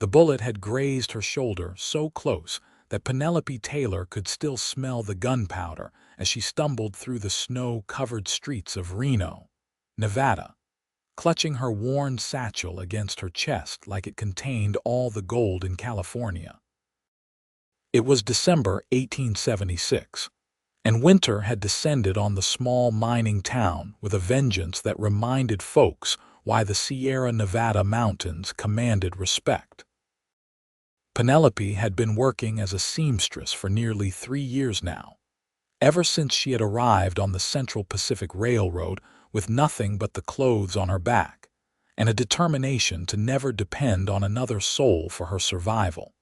The bullet had grazed her shoulder so close that Penelope Taylor could still smell the gunpowder as she stumbled through the snow-covered streets of Reno, Nevada, clutching her worn satchel against her chest like it contained all the gold in California. It was December 1876, and winter had descended on the small mining town with a vengeance that reminded folks why the Sierra Nevada mountains commanded respect. Penelope had been working as a seamstress for nearly 3 years now, ever since she had arrived on the Central Pacific Railroad with nothing but the clothes on her back and a determination to never depend on another soul for her survival.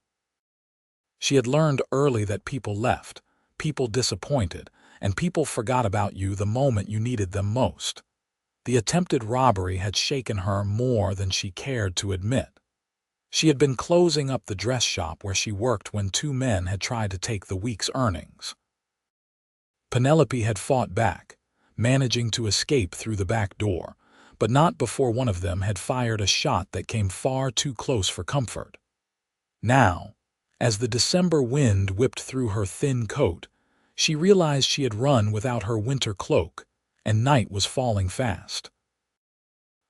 She had learned early that people left, people disappointed, and people forgot about you the moment you needed them most. The attempted robbery had shaken her more than she cared to admit. She had been closing up the dress shop where she worked when 2 men had tried to take the week's earnings. Penelope had fought back, managing to escape through the back door, but not before one of them had fired a shot that came far too close for comfort. Now, as the December wind whipped through her thin coat, she realized she had run without her winter cloak, and night was falling fast.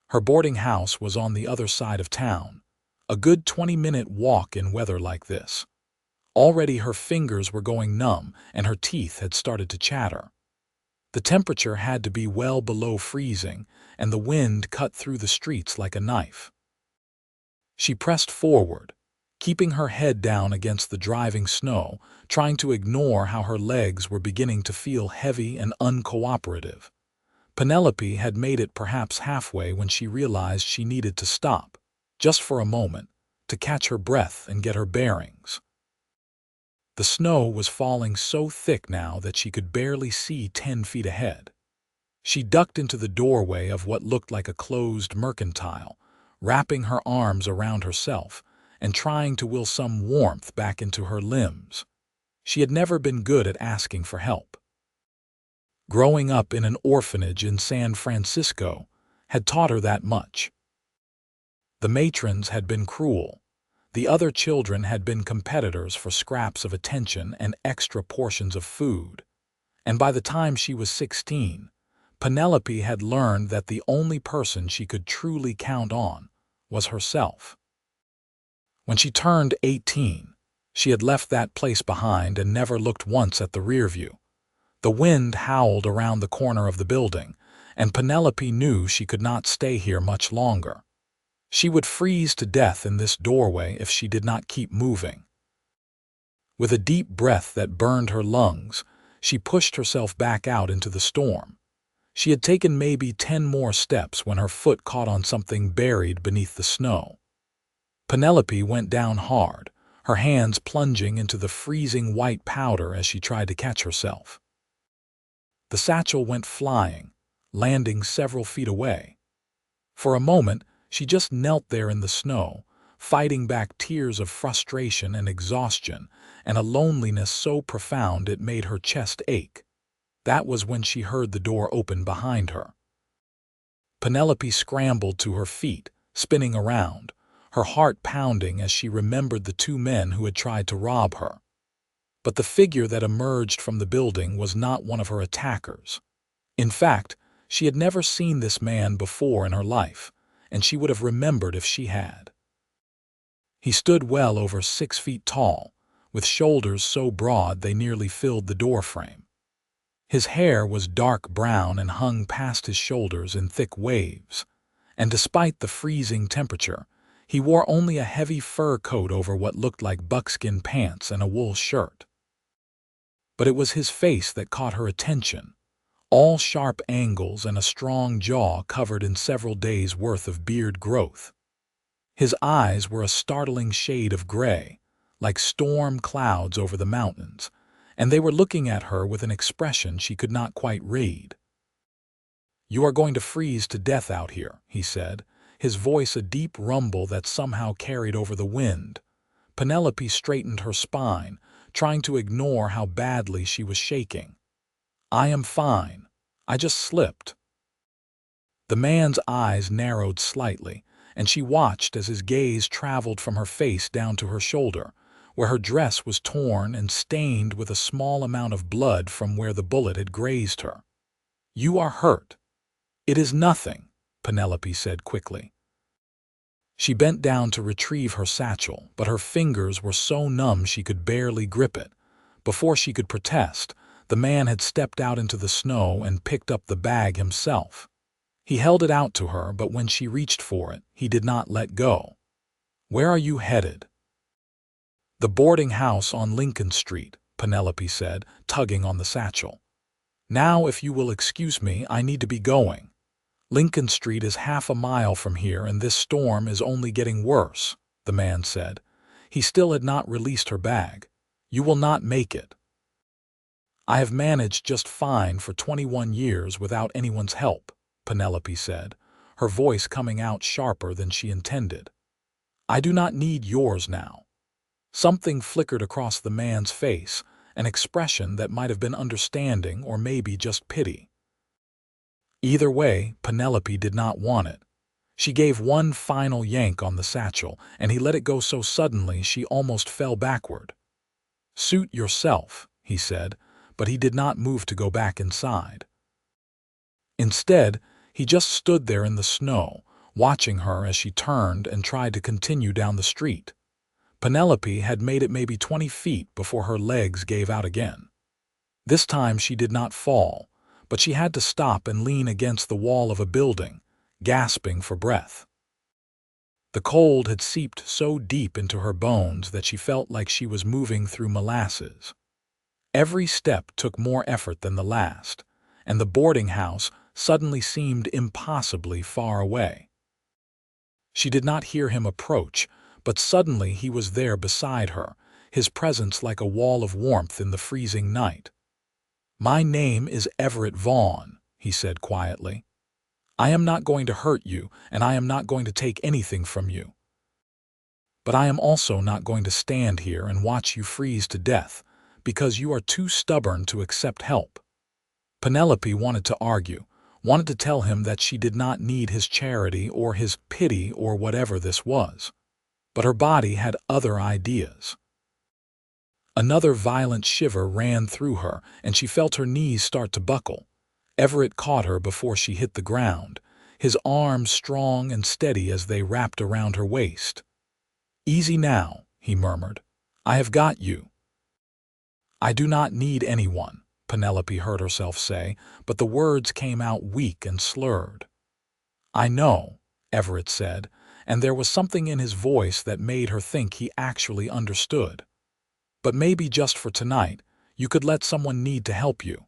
Her boarding house was on the other side of town, a good 20-minute walk in weather like this. Already her fingers were going numb and her teeth had started to chatter. The temperature had to be well below freezing, and the wind cut through the streets like a knife. She pressed forward, keeping her head down against the driving snow, trying to ignore how her legs were beginning to feel heavy and uncooperative. Penelope had made it perhaps halfway when she realized she needed to stop, just for a moment, to catch her breath and get her bearings. The snow was falling so thick now that she could barely see 10 feet ahead. She ducked into the doorway of what looked like a closed mercantile, wrapping her arms around herself and trying to will some warmth back into her limbs. She had never been good at asking for help. Growing up in an orphanage in San Francisco had taught her that much. The matrons had been cruel. The other children had been competitors for scraps of attention and extra portions of food. And by the time she was 16, Penelope had learned that the only person she could truly count on was herself. When she turned 18, she had left that place behind and never looked once at the rear view. The wind howled around the corner of the building, and Penelope knew she could not stay here much longer. She would freeze to death in this doorway if she did not keep moving. With a deep breath that burned her lungs, she pushed herself back out into the storm. She had taken maybe 10 more steps when her foot caught on something buried beneath the snow. Penelope went down hard, her hands plunging into the freezing white powder as she tried to catch herself. The satchel went flying, landing several feet away. For a moment, she just knelt there in the snow, fighting back tears of frustration and exhaustion, and a loneliness so profound it made her chest ache. That was when she heard the door open behind her. Penelope scrambled to her feet, spinning around, her heart pounding as she remembered the 2 men who had tried to rob her. But the figure that emerged from the building was not one of her attackers. In fact, she had never seen this man before in her life, and she would have remembered if she had. He stood well over 6 feet tall, with shoulders so broad they nearly filled the doorframe. His hair was dark brown and hung past his shoulders in thick waves, and despite the freezing temperature, he wore only a heavy fur coat over what looked like buckskin pants and a wool shirt. But it was his face that caught her attention, all sharp angles and a strong jaw covered in several days' worth of beard growth. His eyes were a startling shade of gray, like storm clouds over the mountains, and they were looking at her with an expression she could not quite read. "You are going to freeze to death out here," he said, his voice a deep rumble that somehow carried over the wind. Penelope straightened her spine, trying to ignore how badly she was shaking. "I am fine. I just slipped." The man's eyes narrowed slightly, and she watched as his gaze traveled from her face down to her shoulder, where her dress was torn and stained with a small amount of blood from where the bullet had grazed her. "You are hurt." "It is nothing," Penelope said quickly. She bent down to retrieve her satchel, but her fingers were so numb she could barely grip it. Before she could protest, the man had stepped out into the snow and picked up the bag himself. He held it out to her, but when she reached for it, he did not let go. "Where are you headed?" "The boarding house on Lincoln Street," Penelope said, tugging on the satchel. "Now, if you will excuse me, I need to be going. Lincoln Street is half a mile from here, and this storm is only getting worse," the man said. He still had not released her bag. "You will not make it." "I have managed just fine for 21 years without anyone's help," Penelope said, her voice coming out sharper than she intended. "I do not need yours now." Something flickered across the man's face, an expression that might have been understanding or maybe just pity. Either way, Penelope did not want it. She gave one final yank on the satchel, and he let it go so suddenly she almost fell backward. "Suit yourself," he said, but he did not move to go back inside. Instead, he just stood there in the snow, watching her as she turned and tried to continue down the street. Penelope had made it maybe 20 feet before her legs gave out again. This time she did not fall, but she had to stop and lean against the wall of a building, gasping for breath. The cold had seeped so deep into her bones that she felt like she was moving through molasses. Every step took more effort than the last, and the boarding house suddenly seemed impossibly far away. She did not hear him approach, but suddenly he was there beside her, his presence like a wall of warmth in the freezing night. "My name is Everett Vaughn," he said quietly. "I am not going to hurt you, and I am not going to take anything from you. But I am also not going to stand here and watch you freeze to death, because you are too stubborn to accept help." Penelope wanted to argue, wanted to tell him that she did not need his charity or his pity or whatever this was. But her body had other ideas. Another violent shiver ran through her, and she felt her knees start to buckle. Everett caught her before she hit the ground, his arms strong and steady as they wrapped around her waist. "Easy now," he murmured. "I have got you." "I do not need anyone," Penelope heard herself say, but the words came out weak and slurred. "I know," Everett said, and there was something in his voice that made her think he actually understood. "But maybe just for tonight, you could let someone need to help you."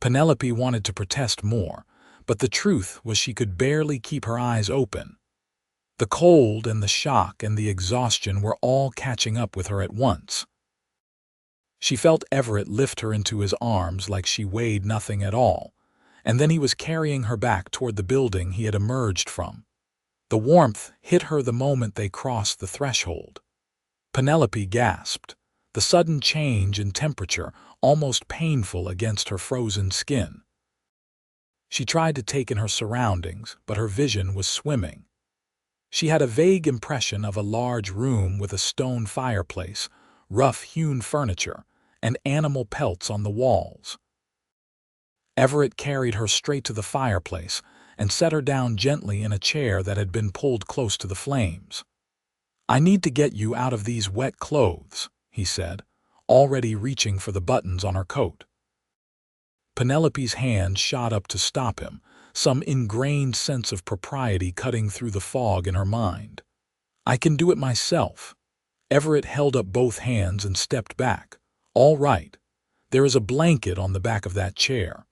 Penelope wanted to protest more, but the truth was she could barely keep her eyes open. The cold and the shock and the exhaustion were all catching up with her at once. She felt Everett lift her into his arms like she weighed nothing at all, and then he was carrying her back toward the building he had emerged from. The warmth hit her the moment they crossed the threshold. Penelope gasped, the sudden change in temperature almost painful against her frozen skin. She tried to take in her surroundings, but her vision was swimming. She had a vague impression of a large room with a stone fireplace, rough-hewn furniture, and animal pelts on the walls. Everett carried her straight to the fireplace and set her down gently in a chair that had been pulled close to the flames. "I need to get you out of these wet clothes," he said, already reaching for the buttons on her coat. Penelope's hand shot up to stop him, some ingrained sense of propriety cutting through the fog in her mind. "I can do it myself." Everett held up both hands and stepped back. "All right. There is a blanket on the back of that chair.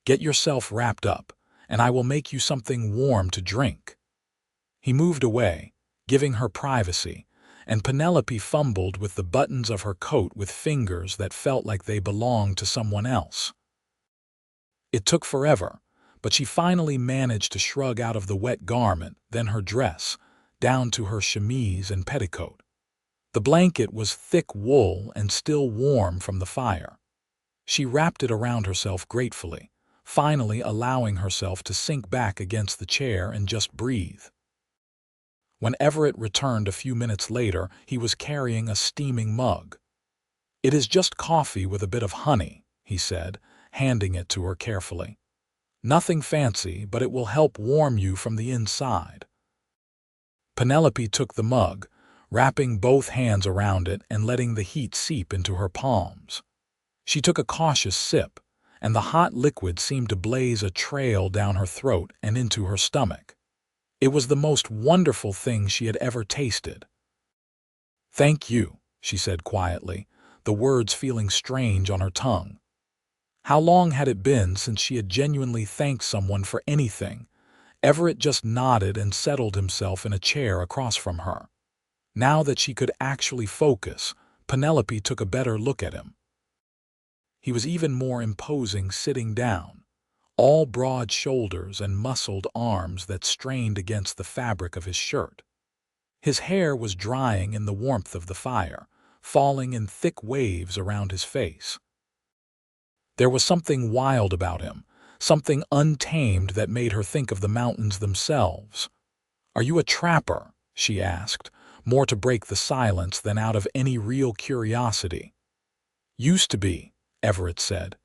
Get yourself wrapped up, and I will make you something warm to drink." He moved away, giving her privacy, and Penelope fumbled with the buttons of her coat with fingers that felt like they belonged to someone else. It took forever, but she finally managed to shrug out of the wet garment, then her dress, down to her chemise and petticoat. The blanket was thick wool and still warm from the fire. She wrapped it around herself gratefully, finally allowing herself to sink back against the chair and just breathe. When Everett returned a few minutes later, he was carrying a steaming mug. "It is just coffee with a bit of honey," he said, handing it to her carefully. "Nothing fancy, but it will help warm you from the inside." Penelope took the mug, wrapping both hands around it and letting the heat seep into her palms. She took a cautious sip, and the hot liquid seemed to blaze a trail down her throat and into her stomach. It was the most wonderful thing she had ever tasted. "Thank you," she said quietly, the words feeling strange on her tongue. How long had it been since she had genuinely thanked someone for anything? Everett just nodded and settled himself in a chair across from her. Now that she could actually focus, Penelope took a better look at him. He was even more imposing sitting down, all broad shoulders and muscled arms that strained against the fabric of his shirt. His hair was drying in the warmth of the fire, falling in thick waves around his face. There was something wild about him, something untamed that made her think of the mountains themselves. "Are you a trapper?" she asked, more to break the silence than out of any real curiosity. "Used to be," Everett said.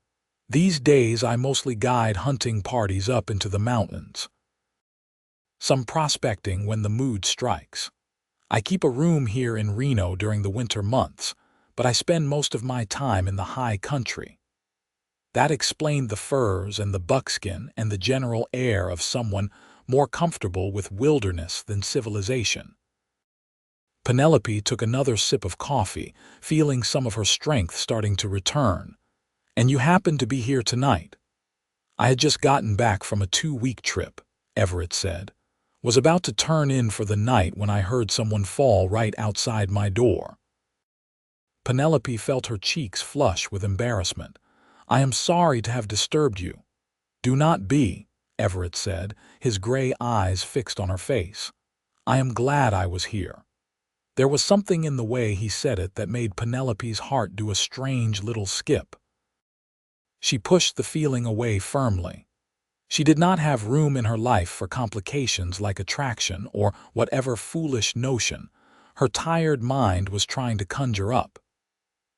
"These days I mostly guide hunting parties up into the mountains. Some prospecting when the mood strikes. I keep a room here in Reno during the winter months, but I spend most of my time in the high country." That explained the furs and the buckskin and the general air of someone more comfortable with wilderness than civilization. Penelope took another sip of coffee, feeling some of her strength starting to return. "And you happen to be here tonight?" "I had just gotten back from a 2-week trip," Everett said. "Was about to turn in for the night when I heard someone fall right outside my door." Penelope felt her cheeks flush with embarrassment. "I am sorry to have disturbed you." "Do not be," Everett said, his gray eyes fixed on her face. "I am glad I was here." There was something in the way he said it that made Penelope's heart do a strange little skip. She pushed the feeling away firmly. She did not have room in her life for complications like attraction or whatever foolish notion her tired mind was trying to conjure up.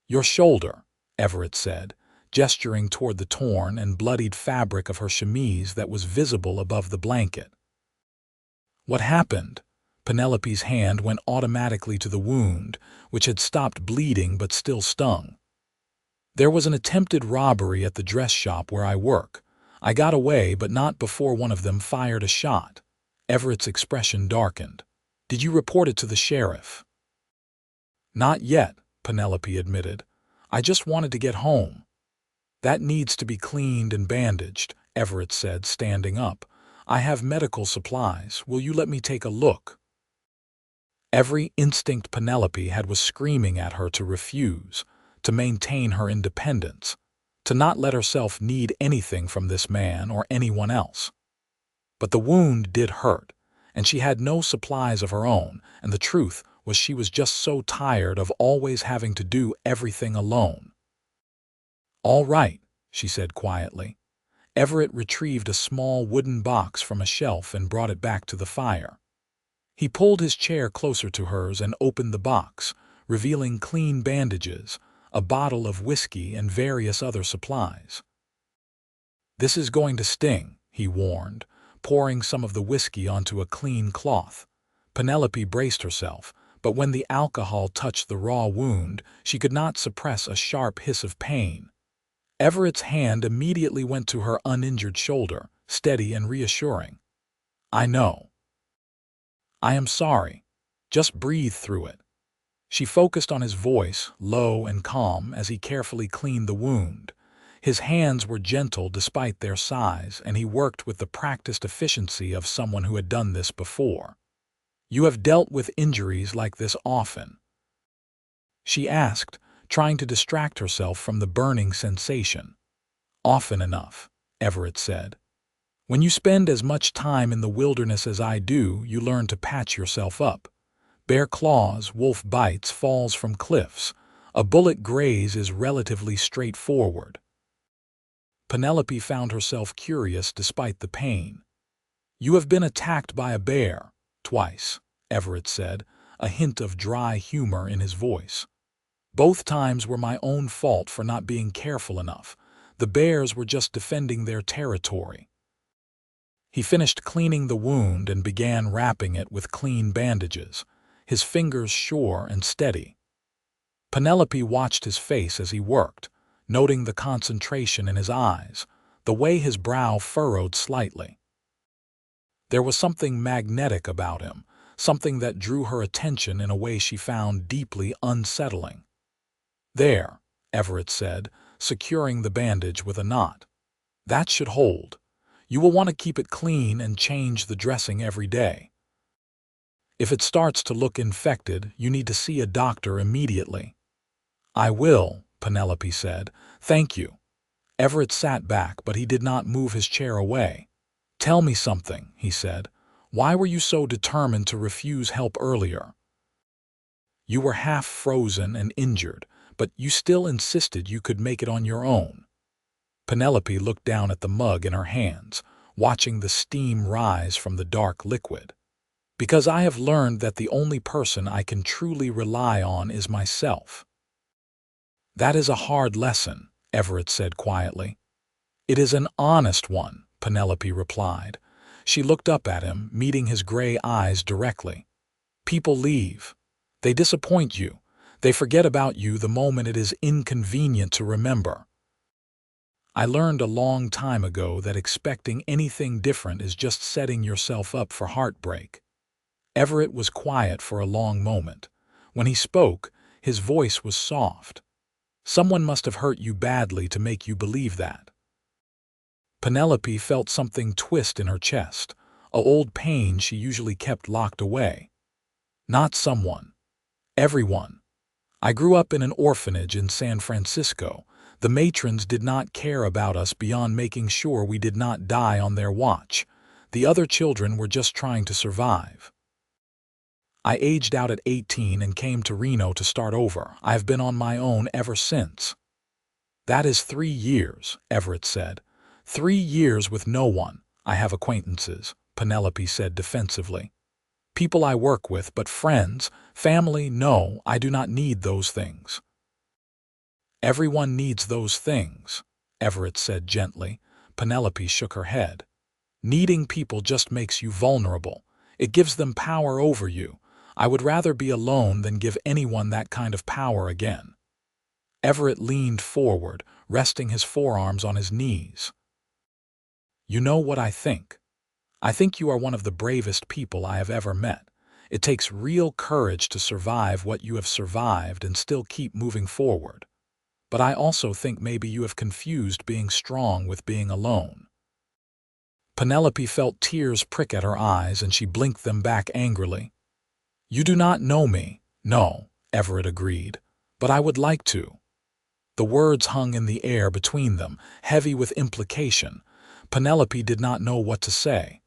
"Your shoulder," Everett said, gesturing toward the torn and bloodied fabric of her chemise that was visible above the blanket. "What happened?" Penelope's hand went automatically to the wound, which had stopped bleeding but still stung. "There was an attempted robbery at the dress shop where I work. I got away, but not before one of them fired a shot." Everett's expression darkened. "Did you report it to the sheriff?" "Not yet," Penelope admitted. "I just wanted to get home." "That needs to be cleaned and bandaged," Everett said, standing up. "I have medical supplies. Will you let me take a look?" Every instinct Penelope had was screaming at her to refuse, to maintain her independence, to not let herself need anything from this man or anyone else. But the wound did hurt, and she had no supplies of her own, and the truth was she was just so tired of always having to do everything alone. "All right," she said quietly. Everett retrieved a small wooden box from a shelf and brought it back to the fire. He pulled his chair closer to hers and opened the box, revealing clean bandages, a bottle of whiskey, and various other supplies. "This is going to sting," he warned, pouring some of the whiskey onto a clean cloth. Penelope braced herself, but when the alcohol touched the raw wound, she could not suppress a sharp hiss of pain. Everett's hand immediately went to her uninjured shoulder, steady and reassuring. "I know. I am sorry. Just breathe through it." She focused on his voice, low and calm, as he carefully cleaned the wound. His hands were gentle despite their size, and he worked with the practiced efficiency of someone who had done this before. "You have dealt with injuries like this often?" she asked, trying to distract herself from the burning sensation. "Often enough," Everett said. "When you spend as much time in the wilderness as I do, you learn to patch yourself up. Bear claws, wolf bites, falls from cliffs. A bullet graze is relatively straightforward." Penelope found herself curious despite the pain. "You have been attacked by a bear, twice," Everett said, a hint of dry humor in his voice. "Both times were my own fault for not being careful enough. The bears were just defending their territory." He finished cleaning the wound and began wrapping it with clean bandages, his fingers sure and steady. Penelope watched his face as he worked, noting the concentration in his eyes, the way his brow furrowed slightly. There was something magnetic about him, something that drew her attention in a way she found deeply unsettling. "There," Everett said, securing the bandage with a knot. "That should hold. You will want to keep it clean and change the dressing every day. If it starts to look infected, you need to see a doctor immediately." "I will," Penelope said. "Thank you." Everett sat back, but he did not move his chair away. "Tell me something," he said. "Why were you so determined to refuse help earlier? You were half frozen and injured, but you still insisted you could make it on your own." Penelope looked down at the mug in her hands, watching the steam rise from the dark liquid. "Because I have learned that the only person I can truly rely on is myself." "That is a hard lesson," Everett said quietly. "It is an honest one," Penelope replied. She looked up at him, meeting his gray eyes directly. "People leave. They disappoint you. They forget about you the moment it is inconvenient to remember. I learned a long time ago that expecting anything different is just setting yourself up for heartbreak." Everett was quiet for a long moment. When he spoke, his voice was soft. "Someone must have hurt you badly to make you believe that." Penelope felt something twist in her chest, a old pain she usually kept locked away. "Not someone. Everyone. I grew up in an orphanage in San Francisco. The matrons did not care about us beyond making sure we did not die on their watch. The other children were just trying to survive. I aged out at 18 and came to Reno to start over. I have been on my own ever since." "That is 3 years," Everett said. 3 years with no one." "I have acquaintances," Penelope said defensively. "People I work with, but friends, family, no, I do not need those things." "Everyone needs those things," Everett said gently. Penelope shook her head. "Needing people just makes you vulnerable. It gives them power over you. I would rather be alone than give anyone that kind of power again." Everett leaned forward, resting his forearms on his knees. "You know what I think? I think you are one of the bravest people I have ever met. It takes real courage to survive what you have survived and still keep moving forward. But I also think maybe you have confused being strong with being alone." Penelope felt tears prick at her eyes and she blinked them back angrily. "You do not know me." "No," Everett agreed, "but I would like to." The words hung in the air between them, heavy with implication. Penelope did not know what to say.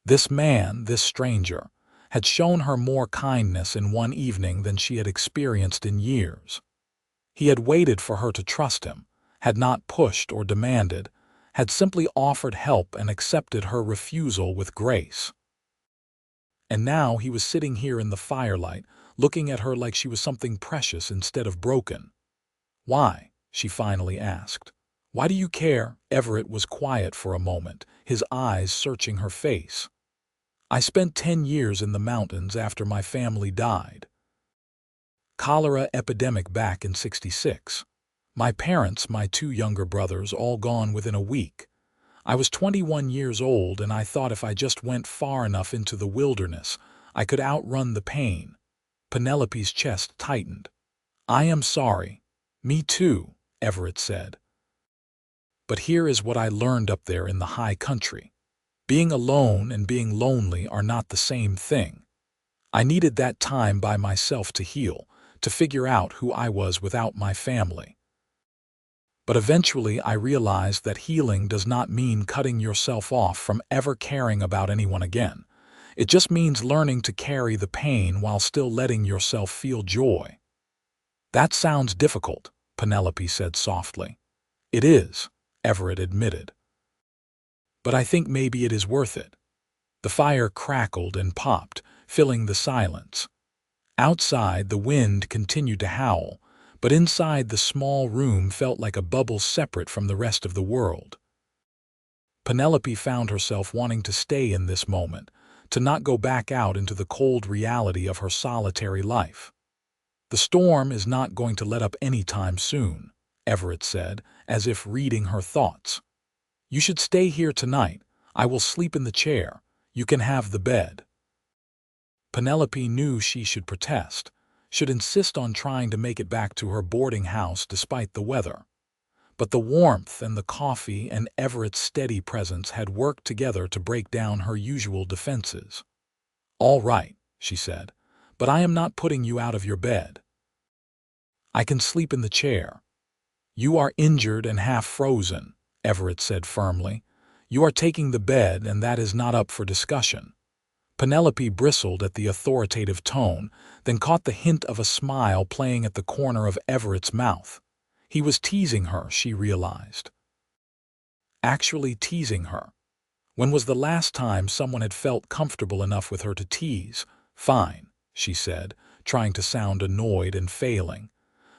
This man, this stranger, had shown her more kindness in one evening than she had experienced in years. He had waited for her to trust him, had not pushed or demanded, had simply offered help and accepted her refusal with grace. And now he was sitting here in the firelight, looking at her like she was something precious instead of broken. "Why?" she finally asked. "Why do you care?" Everett was quiet for a moment, his eyes searching her face. "I spent 10 years in the mountains after my family died. Cholera epidemic back in '66. My parents, my 2 younger brothers, all gone within a week. I was 21 years old and I thought if I just went far enough into the wilderness, I could outrun the pain." Penelope's chest tightened. "I am sorry." "Me too," Everett said. "But here is what I learned up there in the high country. Being alone and being lonely are not the same thing. I needed that time by myself to heal, to figure out who I was without my family. But eventually I realized that healing does not mean cutting yourself off from ever caring about anyone again. It just means learning to carry the pain while still letting yourself feel joy." "That sounds difficult," Penelope said softly. "It is," Everett admitted. "But I think maybe it is worth it." The fire crackled and popped, filling the silence. Outside, the wind continued to howl, but inside the small room felt like a bubble separate from the rest of the world. Penelope found herself wanting to stay in this moment, to not go back out into the cold reality of her solitary life. "The storm is not going to let up any time soon," Everett said, as if reading her thoughts. "You should stay here tonight. I will sleep in the chair. You can have the bed." Penelope knew she should protest, should insist on trying to make it back to her boarding house despite the weather. But the warmth and the coffee and Everett's steady presence had worked together to break down her usual defenses. "All right," she said, "but I am not putting you out of your bed. I can sleep in the chair." "You are injured and half frozen," Everett said firmly. "You are taking the bed, and that is not up for discussion." Penelope bristled at the authoritative tone, then caught the hint of a smile playing at the corner of Everett's mouth. He was teasing her, she realized. Actually teasing her. When was the last time someone had felt comfortable enough with her to tease? "Fine," she said, trying to sound annoyed and failing.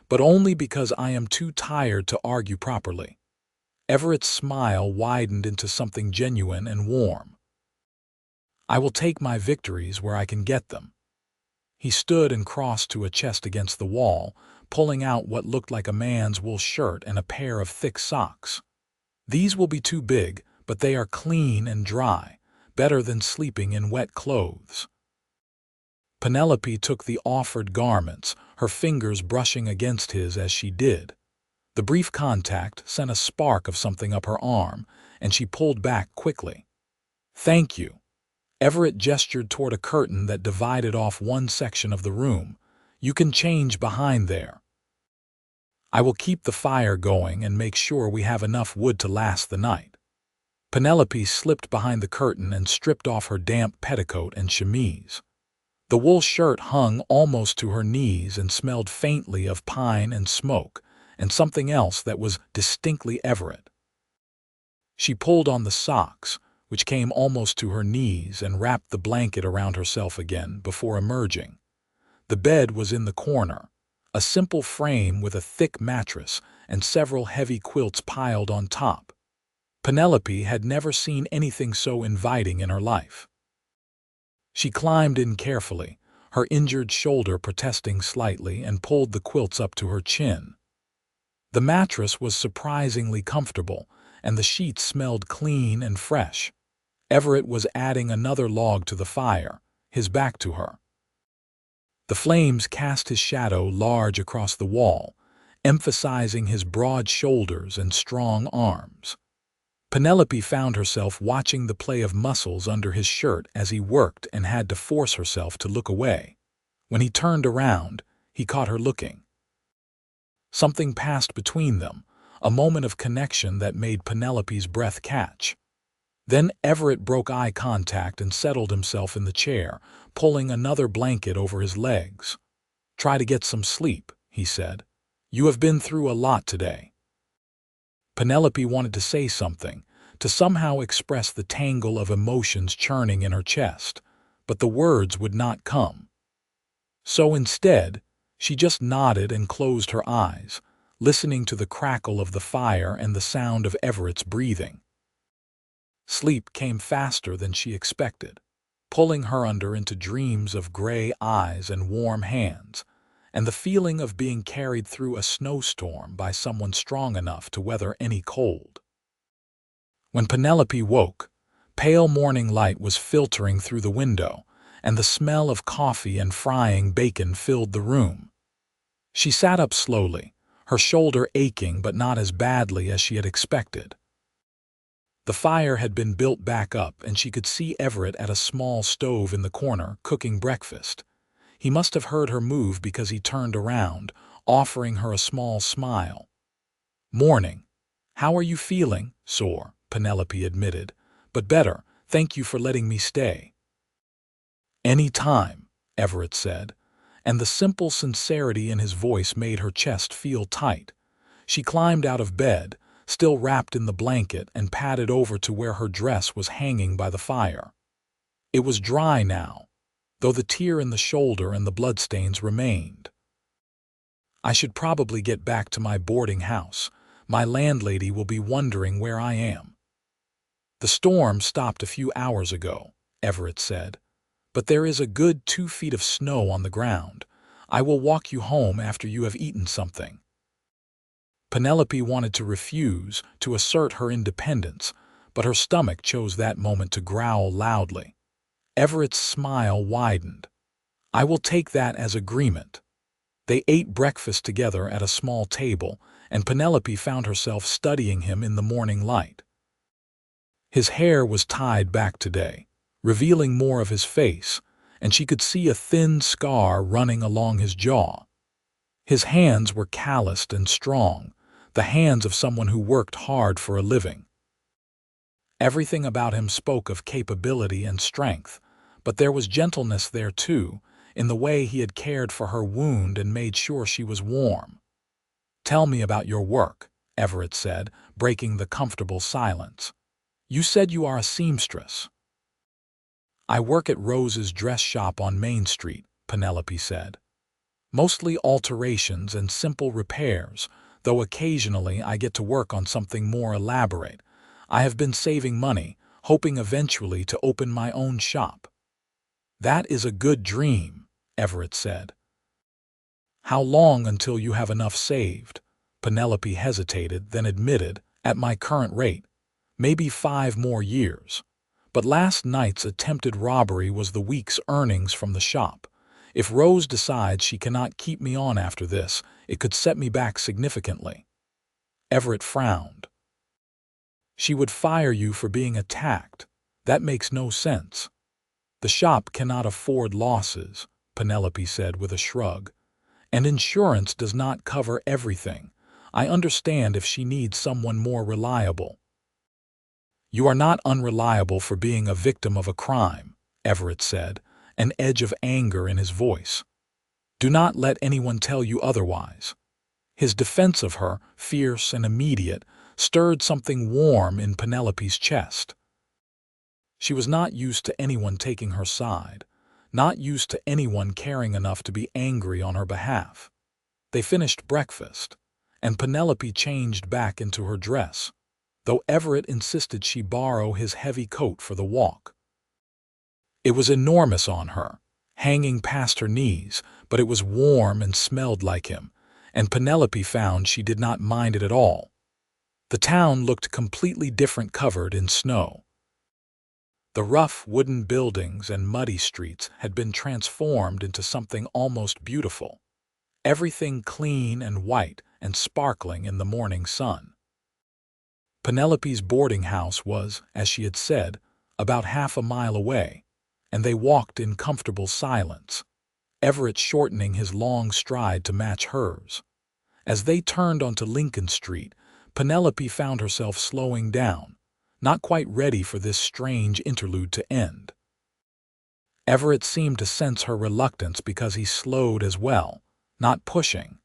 "But only because I am too tired to argue properly." Everett's smile widened into something genuine and warm. "I will take my victories where I can get them." He stood and crossed to a chest against the wall, pulling out what looked like a man's wool shirt and a pair of thick socks. "These will be too big, but they are clean and dry, better than sleeping in wet clothes." Penelope took the offered garments, her fingers brushing against his as she did. The brief contact sent a spark of something up her arm, and she pulled back quickly. "Thank you." Everett gestured toward a curtain that divided off one section of the room. "You can change behind there. I will keep the fire going and make sure we have enough wood to last the night." Penelope slipped behind the curtain and stripped off her damp petticoat and chemise. The wool shirt hung almost to her knees and smelled faintly of pine and smoke, and something else that was distinctly Everett. She pulled on the socks, which came almost to her knees, and wrapped the blanket around herself again before emerging. The bed was in the corner, a simple frame with a thick mattress and several heavy quilts piled on top. Penelope had never seen anything so inviting in her life. She climbed in carefully, her injured shoulder protesting slightly, and pulled the quilts up to her chin. The mattress was surprisingly comfortable, and the sheets smelled clean and fresh. Everett was adding another log to the fire, his back to her. The flames cast his shadow large across the wall, emphasizing his broad shoulders and strong arms. Penelope found herself watching the play of muscles under his shirt as he worked and had to force herself to look away. When he turned around, he caught her looking. Something passed between them, a moment of connection that made Penelope's breath catch. Then Everett broke eye contact and settled himself in the chair, pulling another blanket over his legs. "Try to get some sleep," he said. "You have been through a lot today." Penelope wanted to say something, to somehow express the tangle of emotions churning in her chest, but the words would not come. So instead, she just nodded and closed her eyes, listening to the crackle of the fire and the sound of Everett's breathing. Sleep came faster than she expected, pulling her under into dreams of gray eyes and warm hands, and the feeling of being carried through a snowstorm by someone strong enough to weather any cold. When Penelope woke, pale morning light was filtering through the window, and the smell of coffee and frying bacon filled the room. She sat up slowly, her shoulder aching but not as badly as she had expected. The fire had been built back up, and she could see Everett at a small stove in the corner cooking breakfast. He must have heard her move because he turned around, offering her a small smile. "Morning. How are you feeling?" "Sore," Penelope admitted. "But better. Thank you for letting me stay." "Any time," Everett said, and the simple sincerity in his voice made her chest feel tight. She climbed out of bed, still wrapped in the blanket, and padded over to where her dress was hanging by the fire. It was dry now, though the tear in the shoulder and the bloodstains remained. I should probably get back to my boarding house. My landlady will be wondering where I am. The storm stopped a few hours ago, Everett said, but there is a good 2 feet of snow on the ground. I will walk you home after you have eaten something. Penelope wanted to refuse, to assert her independence, but her stomach chose that moment to growl loudly. Everett's smile widened. I will take that as agreement. They ate breakfast together at a small table, and Penelope found herself studying him in the morning light. His hair was tied back today, revealing more of his face, and she could see a thin scar running along his jaw. His hands were calloused and strong, the hands of someone who worked hard for a living. Everything about him spoke of capability and strength, but there was gentleness there too, in the way he had cared for her wound and made sure she was warm. Tell me about your work, Everett said, breaking the comfortable silence. You said you are a seamstress. I work at Rose's dress shop on Main Street, Penelope said. Mostly alterations and simple repairs, though occasionally I get to work on something more elaborate. I have been saving money, hoping eventually to open my own shop. That is a good dream, Everett said. How long until you have enough saved? Penelope hesitated, then admitted, at my current rate, maybe 5 more years. But last night's attempted robbery was the week's earnings from the shop. If Rose decides she cannot keep me on after this, it could set me back significantly. Everett frowned. She would fire you for being attacked. That makes no sense. The shop cannot afford losses, Penelope said with a shrug. And insurance does not cover everything. I understand if she needs someone more reliable. You are not unreliable for being a victim of a crime, Everett said, an edge of anger in his voice. Do not let anyone tell you otherwise. His defense of her, fierce and immediate, stirred something warm in Penelope's chest. She was not used to anyone taking her side, not used to anyone caring enough to be angry on her behalf. They finished breakfast, and Penelope changed back into her dress, though Everett insisted she borrow his heavy coat for the walk. It was enormous on her, hanging past her knees, but it was warm and smelled like him, and Penelope found she did not mind it at all. The town looked completely different covered in snow. The rough wooden buildings and muddy streets had been transformed into something almost beautiful, everything clean and white and sparkling in the morning sun. Penelope's boarding house was, as she had said, about half a mile away, and they walked in comfortable silence, Everett shortening his long stride to match hers. As they turned onto Lincoln Street, Penelope found herself slowing down, not quite ready for this strange interlude to end. Everett seemed to sense her reluctance because he slowed as well, not pushing.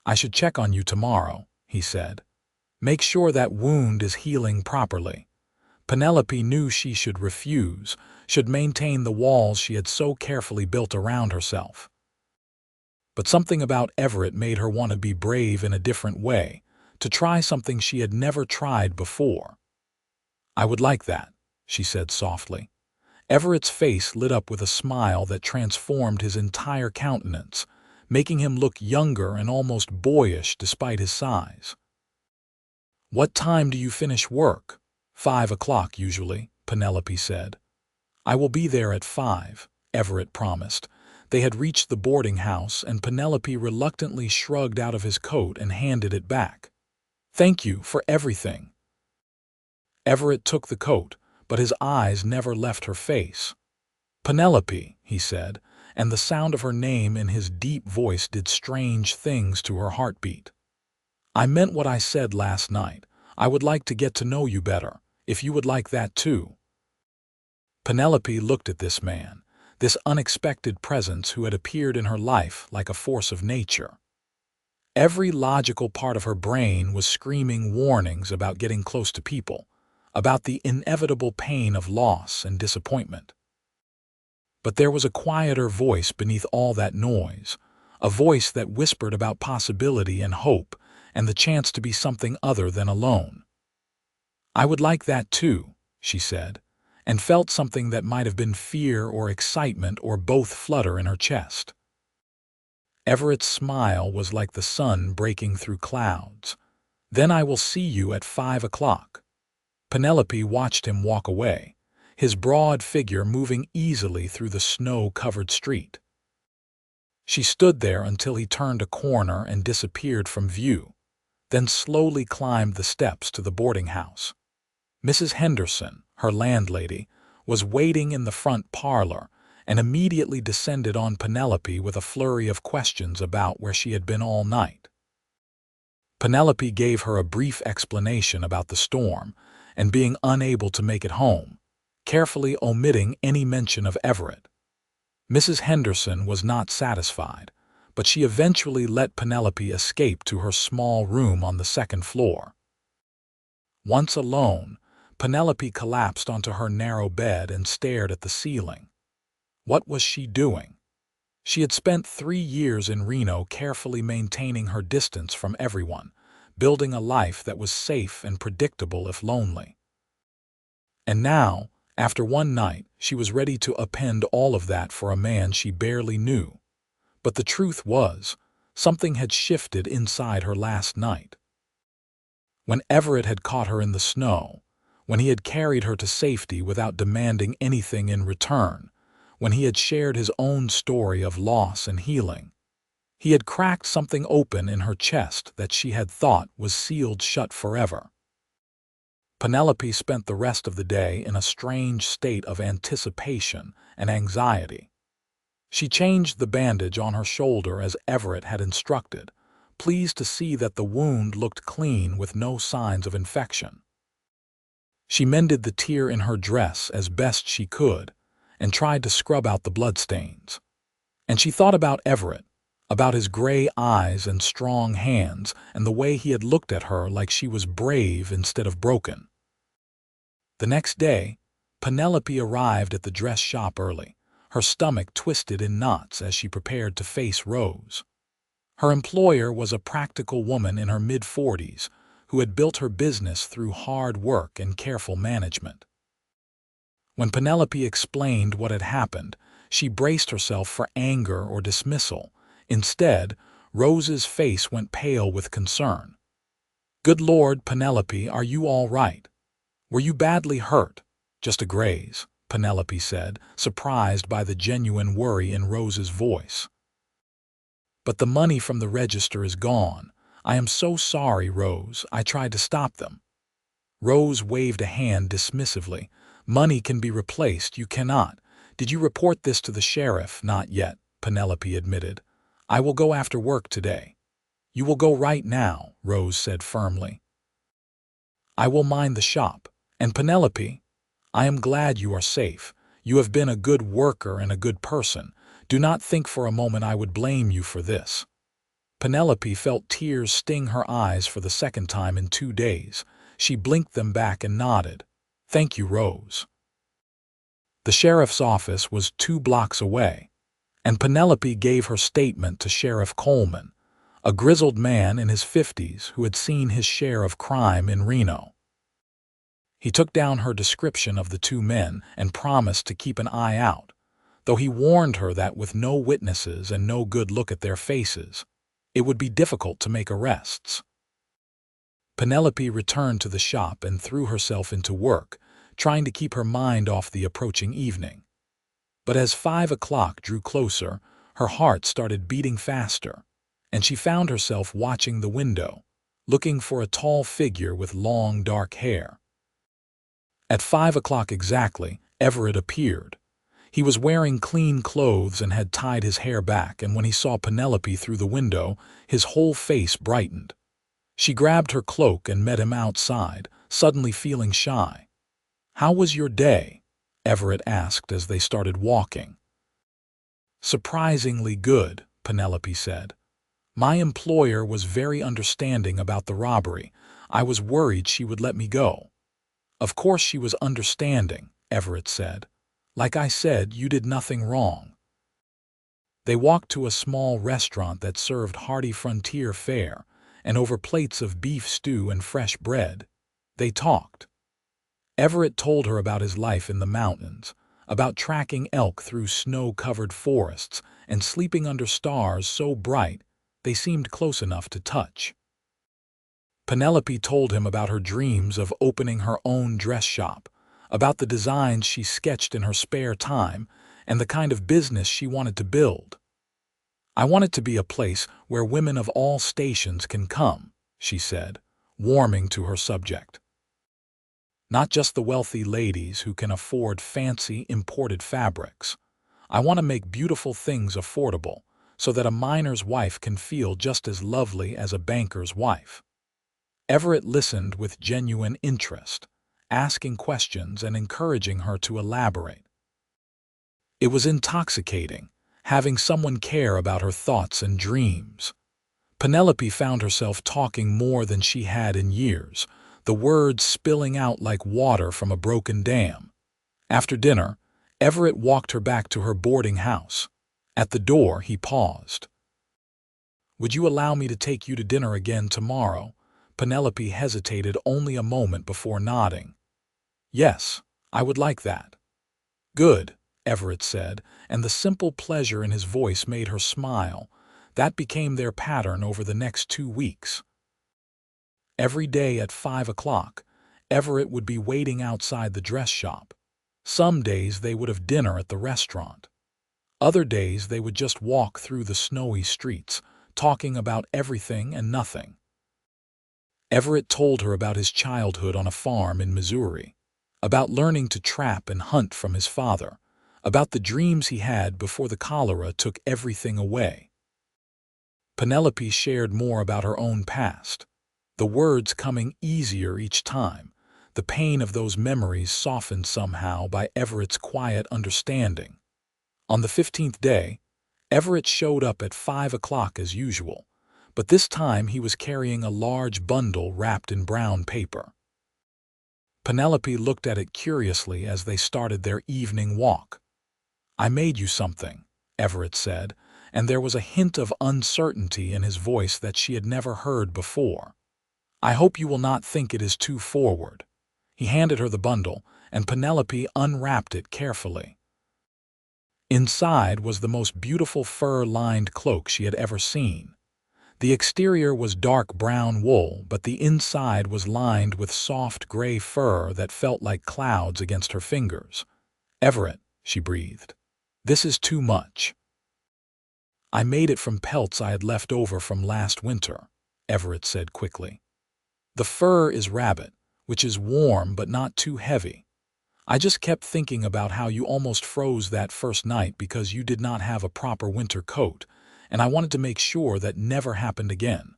I should check on you tomorrow, he said. Make sure that wound is healing properly. Penelope knew she should refuse, should maintain the walls she had so carefully built around herself. But something about Everett made her want to be brave in a different way, to try something she had never tried before. I would like that, she said softly. Everett's face lit up with a smile that transformed his entire countenance, making him look younger and almost boyish despite his size. What time do you finish work? 5 o'clock usually, Penelope said. I will be there at 5, Everett promised. They had reached the boarding house, and Penelope reluctantly shrugged out of his coat and handed it back. Thank you for everything. Everett took the coat, but his eyes never left her face. Penelope, he said, and the sound of her name in his deep voice did strange things to her heartbeat. I meant what I said last night. I would like to get to know you better, if you would like that too. Penelope looked at this man, this unexpected presence who had appeared in her life like a force of nature. Every logical part of her brain was screaming warnings about getting close to people, about the inevitable pain of loss and disappointment. But there was a quieter voice beneath all that noise, a voice that whispered about possibility and hope and the chance to be something other than alone. "I would like that too," she said, and felt something that might have been fear or excitement or both flutter in her chest. Everett's smile was like the sun breaking through clouds. "Then I will see you at 5 o'clock." Penelope watched him walk away, his broad figure moving easily through the snow-covered street. She stood there until he turned a corner and disappeared from view, then slowly climbed the steps to the boarding house. Mrs. Henderson, her landlady, was waiting in the front parlor and immediately descended on Penelope with a flurry of questions about where she had been all night. Penelope gave her a brief explanation about the storm and being unable to make it home, carefully omitting any mention of Everett. Mrs. Henderson was not satisfied, but she eventually let Penelope escape to her small room on the second floor. Once alone, Penelope collapsed onto her narrow bed and stared at the ceiling. What was she doing? She had spent 3 years in Reno carefully maintaining her distance from everyone, building a life that was safe and predictable if lonely. And now, after one night, she was ready to upend all of that for a man she barely knew. But the truth was, something had shifted inside her last night. When Everett had caught her in the snow, when he had carried her to safety without demanding anything in return, when he had shared his own story of loss and healing, he had cracked something open in her chest that she had thought was sealed shut forever. Penelope spent the rest of the day in a strange state of anticipation and anxiety. She changed the bandage on her shoulder as Everett had instructed, pleased to see that the wound looked clean with no signs of infection. She mended the tear in her dress as best she could and tried to scrub out the bloodstains. And she thought about Everett, about his gray eyes and strong hands and the way he had looked at her like she was brave instead of broken. The next day, Penelope arrived at the dress shop early, her stomach twisted in knots as she prepared to face Rose. Her employer was a practical woman in her mid-40s who had built her business through hard work and careful management. When Penelope explained what had happened, she braced herself for anger or dismissal. Instead, Rose's face went pale with concern. "Good Lord, Penelope, are you all right? Were you badly hurt?" "Just a graze," Penelope said, surprised by the genuine worry in Rose's voice. "But the money from the register is gone. I am so sorry, Rose. I tried to stop them." Rose waved a hand dismissively. "Money can be replaced, you cannot. Did you report this to the sheriff?" "Not yet," Penelope admitted. "I will go after work today." "You will go right now," Rose said firmly. "I will mind the shop. And Penelope, I am glad you are safe. You have been a good worker and a good person. Do not think for a moment I would blame you for this." Penelope felt tears sting her eyes for the second time in 2 days. She blinked them back and nodded. "Thank you, Rose." The sheriff's office was 2 blocks away, and Penelope gave her statement to Sheriff Coleman, a grizzled man in his 50s who had seen his share of crime in Reno. He took down her description of the 2 men and promised to keep an eye out, though he warned her that with no witnesses and no good look at their faces, it would be difficult to make arrests. Penelope returned to the shop and threw herself into work, trying to keep her mind off the approaching evening. But as 5 o'clock drew closer, her heart started beating faster, and she found herself watching the window, looking for a tall figure with long dark hair. At 5 o'clock exactly, Everett appeared. He was wearing clean clothes and had tied his hair back, and when he saw Penelope through the window, his whole face brightened. She grabbed her cloak and met him outside, suddenly feeling shy. "How was your day?" Everett asked as they started walking. "Surprisingly good," Penelope said. My employer was very understanding about the robbery. I was worried she would let me go. Of course she was understanding, Everett said. Like I said, you did nothing wrong. They walked to a small restaurant that served hearty frontier fare, and over plates of beef stew and fresh bread, they talked. Everett told her about his life in the mountains, about tracking elk through snow-covered forests and sleeping under stars so bright they seemed close enough to touch. Penelope told him about her dreams of opening her own dress shop, about the designs she sketched in her spare time, and the kind of business she wanted to build. I want it to be a place where women of all stations can come, she said, warming to her subject. Not just the wealthy ladies who can afford fancy imported fabrics. I want to make beautiful things affordable so that a miner's wife can feel just as lovely as a banker's wife. Everett listened with genuine interest, asking questions and encouraging her to elaborate. It was intoxicating, having someone care about her thoughts and dreams. Penelope found herself talking more than she had in years, the words spilling out like water from a broken dam. After dinner, Everett walked her back to her boarding house. At the door, he paused. "Would you allow me to take you to dinner again tomorrow?" Penelope hesitated only a moment before nodding. "Yes, I would like that." "Good," Everett said, and the simple pleasure in his voice made her smile. That became their pattern over the next 2 weeks. Every day at 5 o'clock, Everett would be waiting outside the dress shop. Some days they would have dinner at the restaurant. Other days they would just walk through the snowy streets, talking about everything and nothing. Everett told her about his childhood on a farm in Missouri, about learning to trap and hunt from his father, about the dreams he had before the cholera took everything away. Penelope shared more about her own past, the words coming easier each time, the pain of those memories softened somehow by Everett's quiet understanding. On the 15th day, Everett showed up at 5 o'clock as usual, but this time he was carrying a large bundle wrapped in brown paper. Penelope looked at it curiously as they started their evening walk. "I made you something," Everett said, and there was a hint of uncertainty in his voice that she had never heard before. "I hope you will not think it is too forward." He handed her the bundle, and Penelope unwrapped it carefully. Inside was the most beautiful fur-lined cloak she had ever seen. The exterior was dark brown wool, but the inside was lined with soft gray fur that felt like clouds against her fingers. "Everett," she breathed, "this is too much." "I made it from pelts I had left over from last winter," Everett said quickly. "The fur is rabbit, which is warm but not too heavy. I just kept thinking about how you almost froze that first night because you did not have a proper winter coat, and I wanted to make sure that never happened again."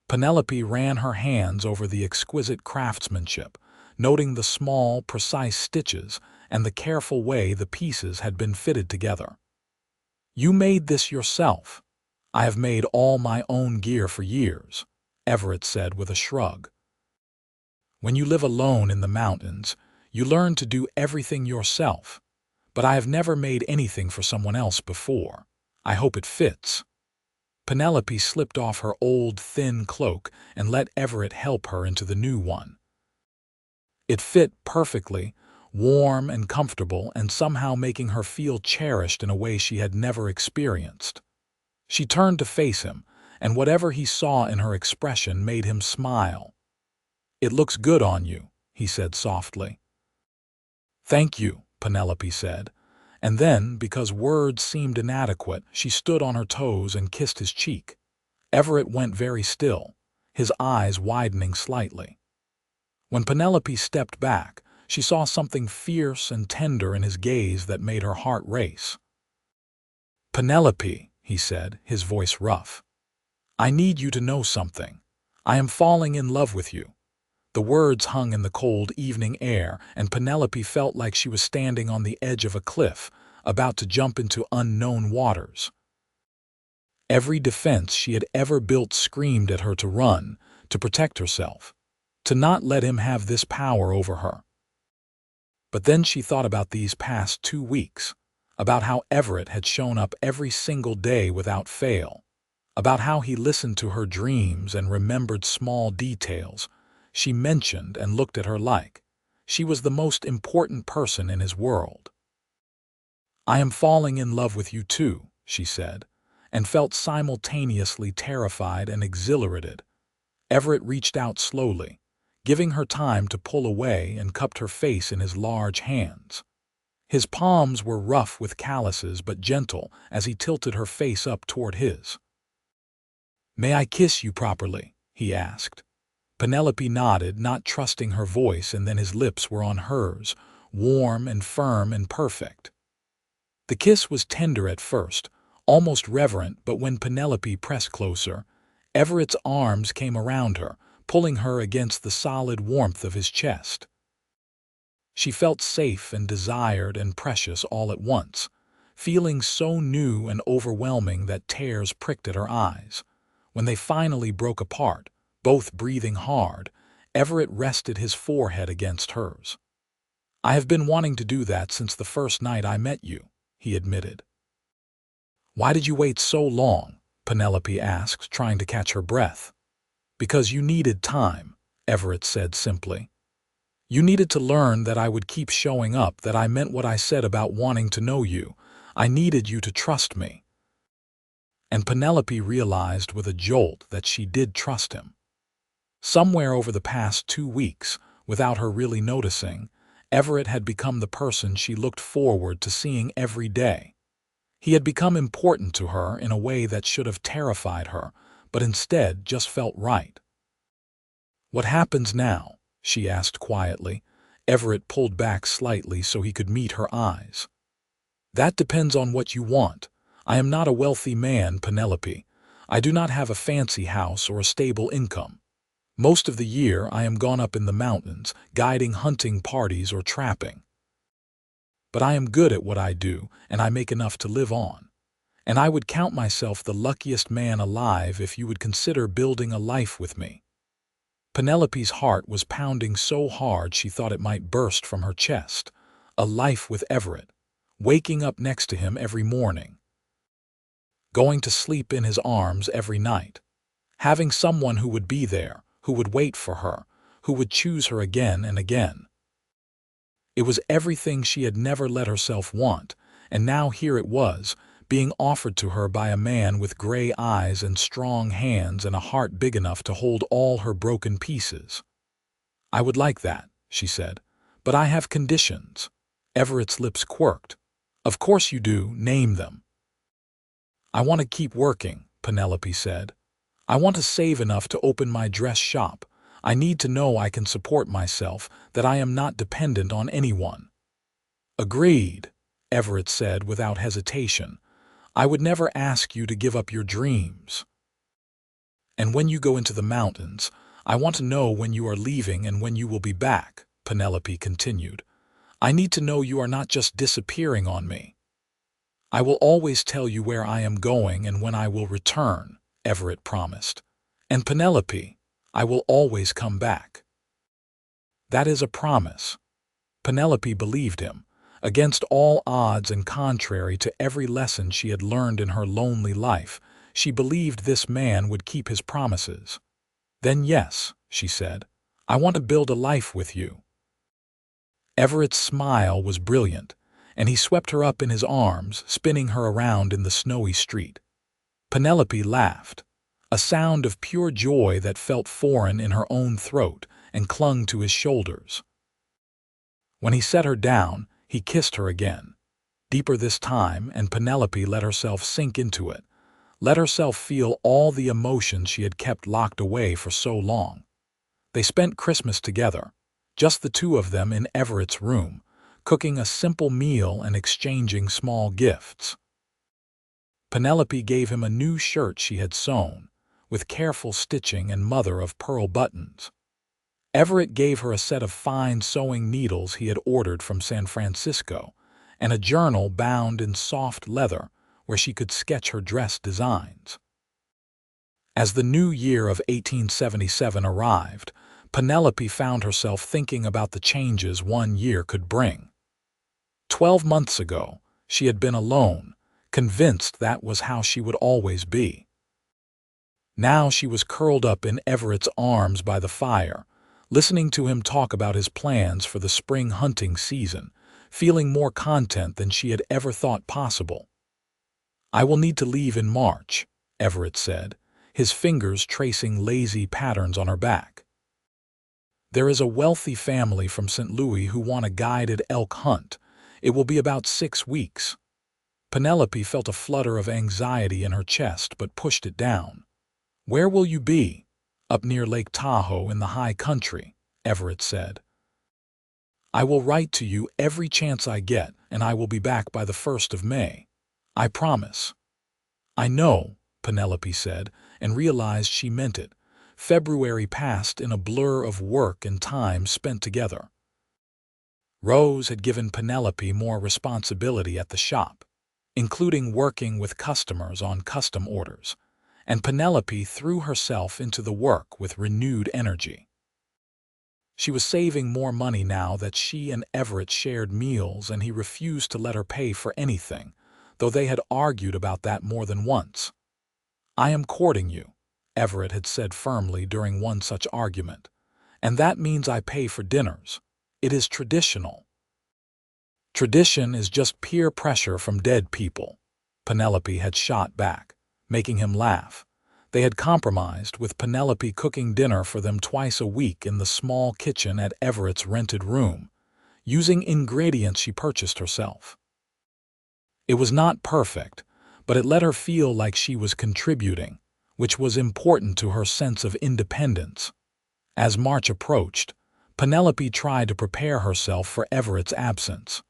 Penelope ran her hands over the exquisite craftsmanship, noting the small, precise stitches and the careful way the pieces had been fitted together. "You made this yourself." "I have made all my own gear for years," Everett said with a shrug. "When you live alone in the mountains, you learn to do everything yourself. But I have never made anything for someone else before. I hope it fits." Penelope slipped off her old, thin cloak and let Everett help her into the new one. It fit perfectly, warm and comfortable, and somehow making her feel cherished in a way she had never experienced. She turned to face him, and whatever he saw in her expression made him smile. "It looks good on you," he said softly. "Thank you," Penelope said, and then, because words seemed inadequate, she stood on her toes and kissed his cheek. Everett went very still, his eyes widening slightly. When Penelope stepped back, she saw something fierce and tender in his gaze that made her heart race. "Penelope," he said, his voice rough, "I need you to know something. I am falling in love with you." The words hung in the cold evening air, and Penelope felt like she was standing on the edge of a cliff, about to jump into unknown waters. Every defense she had ever built screamed at her to run, to protect herself, to not let him have this power over her. But then she thought about these past 2 weeks, about how Everett had shown up every single day without fail, about how he listened to her dreams and remembered small details. She mentioned and looked at her like she was the most important person in his world. "I am falling in love with you too," she said, and felt simultaneously terrified and exhilarated. Everett reached out slowly, giving her time to pull away, and cupped her face in his large hands. His palms were rough with calluses but gentle as he tilted her face up toward his. "May I kiss you properly?" he asked. Penelope nodded, not trusting her voice, and then his lips were on hers, warm and firm and perfect. The kiss was tender at first, almost reverent, but when Penelope pressed closer, Everett's arms came around her, pulling her against the solid warmth of his chest. She felt safe and desired and precious all at once, feeling so new and overwhelming that tears pricked at her eyes. When they finally broke apart, both breathing hard, Everett rested his forehead against hers. "I have been wanting to do that since the first night I met you," he admitted. "Why did you wait so long?" Penelope asked, trying to catch her breath. "Because you needed time," Everett said simply. "You needed to learn that I would keep showing up, that I meant what I said about wanting to know you. I needed you to trust me." And Penelope realized with a jolt that she did trust him. Somewhere over the past 2 weeks, without her really noticing, Everett had become the person she looked forward to seeing every day. He had become important to her in a way that should have terrified her, but instead just felt right. "What happens now?" she asked quietly. Everett pulled back slightly so he could meet her eyes. "That depends on what you want. I am not a wealthy man, Penelope. I do not have a fancy house or a stable income. Most of the year I am gone up in the mountains, guiding hunting parties or trapping. But I am good at what I do, and I make enough to live on. And I would count myself the luckiest man alive if you would consider building a life with me." Penelope's heart was pounding so hard she thought it might burst from her chest. A life with Everett, waking up next to him every morning, going to sleep in his arms every night, having someone who would be there, who would wait for her, who would choose her again and again. It was everything she had never let herself want, and now here it was, being offered to her by a man with gray eyes and strong hands and a heart big enough to hold all her broken pieces. "I would like that," she said, "but I have conditions." Everett's lips quirked. "Of course you do, name them." "I want to keep working," Penelope said. "I want to save enough to open my dress shop. I need to know I can support myself, that I am not dependent on anyone." "Agreed," Everett said without hesitation. "I would never ask you to give up your dreams. And when you go into the mountains, I want to know when you are leaving and when you will be back," Penelope continued. "I need to know you are not just disappearing on me." "I will always tell you where I am going and when I will return," Everett promised. "And Penelope, I will always come back." "That is a promise." Penelope believed him, against all odds and contrary to every lesson she had learned in her lonely life. She believed this man would keep his promises. "Then yes," she said, "I want to build a life with you." Everett's smile was brilliant, and he swept her up in his arms, spinning her around in the snowy street. Penelope laughed, a sound of pure joy that felt foreign in her own throat, and clung to his shoulders. When he set her down, he kissed her again, deeper this time, and Penelope let herself sink into it, let herself feel all the emotions she had kept locked away for so long. They spent Christmas together, just the two of them in Everett's room, cooking a simple meal and exchanging small gifts. Penelope gave him a new shirt she had sewn, with careful stitching and mother-of-pearl buttons. Everett gave her a set of fine sewing needles he had ordered from San Francisco, and a journal bound in soft leather where she could sketch her dress designs. As the new year of 1877 arrived, Penelope found herself thinking about the changes one year could bring. 12 months ago, she had been alone, convinced that was how she would always be. Now she was curled up in Everett's arms by the fire, listening to him talk about his plans for the spring hunting season, feeling more content than she had ever thought possible. "I will need to leave in March," Everett said, his fingers tracing lazy patterns on her back. "There is a wealthy family from St. Louis who want a guided elk hunt. It will be about 6 weeks." Penelope felt a flutter of anxiety in her chest but pushed it down. "Where will you be?" "Up near Lake Tahoe in the high country," Everett said. "I will write to you every chance I get, and I will be back by the 1st of May. I promise." "I know," Penelope said, and realized she meant it. February passed in a blur of work and time spent together. Rose had given Penelope more responsibility at the shop, including working with customers on custom orders, and Penelope threw herself into the work with renewed energy. She was saving more money now that she and Everett shared meals, and he refused to let her pay for anything, though they had argued about that more than once. "I am courting you," Everett had said firmly during one such argument, "and that means I pay for dinners. It is traditional." "Tradition is just peer pressure from dead people," Penelope had shot back, making him laugh. They had compromised, with Penelope cooking dinner for them twice a week in the small kitchen at Everett's rented room, using ingredients she purchased herself. It was not perfect, but it let her feel like she was contributing, which was important to her sense of independence. As March approached, Penelope tried to prepare herself for Everett's absence.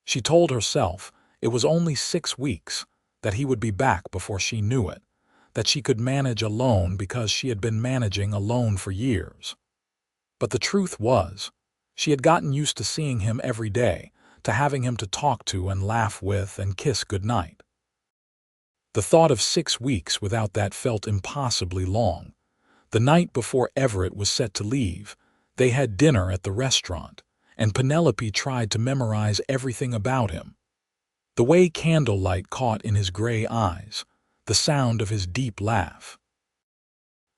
She told herself it was only 6 weeks, that he would be back before she knew it, that she could manage alone because she had been managing alone for years. But the truth was, she had gotten used to seeing him every day, to having him to talk to and laugh with and kiss goodnight. The thought of 6 weeks without that felt impossibly long. The night before Everett was set to leave, they had dinner at the restaurant, and Penelope tried to memorize everything about him. The way candlelight caught in his gray eyes, the sound of his deep laugh,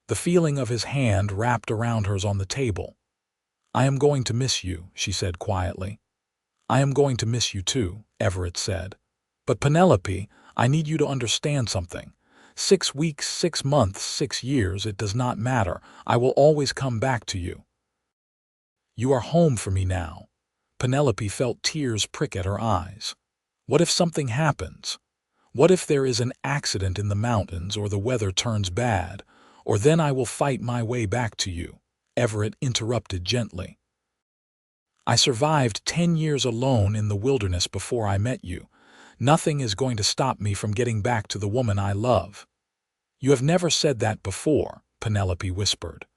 the feeling of his hand wrapped around hers on the table. "I am going to miss you," she said quietly. "I am going to miss you too," Everett said. "But Penelope, I need you to understand something. 6 weeks, 6 months, 6 years, it does not matter. I will always come back to you. You are home for me now." Penelope felt tears prick at her eyes. What if something happens? What if there is an accident in the mountains, or the weather turns bad, or then I will fight my way back to you, Everett interrupted gently. "I survived 10 years alone in the wilderness before I met you. Nothing is going to stop me from getting back to the woman I love." "You have never said that before," Penelope whispered.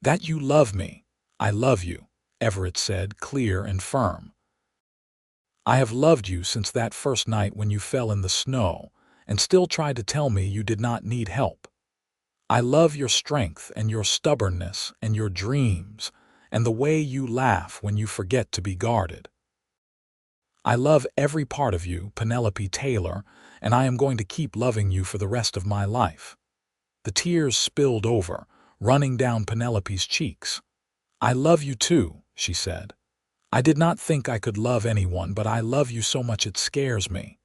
"That you love me." "I love you," Everett said, clear and firm. "I have loved you since that first night when you fell in the snow and still tried to tell me you did not need help. I love your strength and your stubbornness and your dreams and the way you laugh when you forget to be guarded. I love every part of you, Penelope Taylor, and I am going to keep loving you for the rest of my life." The tears spilled over, running down Penelope's cheeks. "I love you too," she said. "I did not think I could love anyone, but I love you so much it scares me."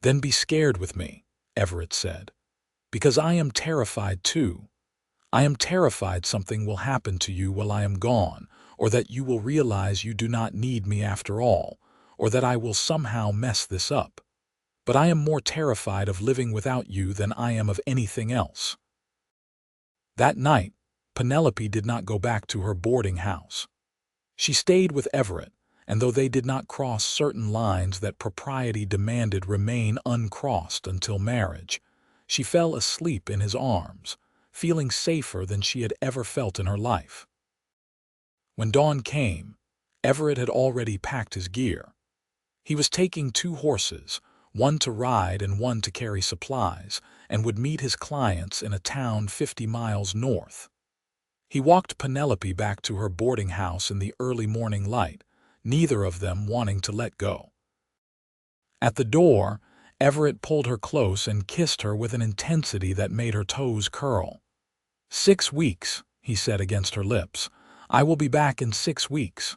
"Then be scared with me," Everett said. "Because I am terrified too. I am terrified something will happen to you while I am gone, or that you will realize you do not need me after all, or that I will somehow mess this up. But I am more terrified of living without you than I am of anything else." That night, Penelope did not go back to her boarding house. She stayed with Everett, and though they did not cross certain lines that propriety demanded remain uncrossed until marriage, she fell asleep in his arms, feeling safer than she had ever felt in her life. When dawn came, Everett had already packed his gear. He was taking 2 horses, one to ride and one to carry supplies, and would meet his clients in a town 50 miles north. He walked Penelope back to her boarding house in the early morning light, neither of them wanting to let go. At the door, Everett pulled her close and kissed her with an intensity that made her toes curl. 6 weeks, he said against her lips. I will be back in 6 weeks.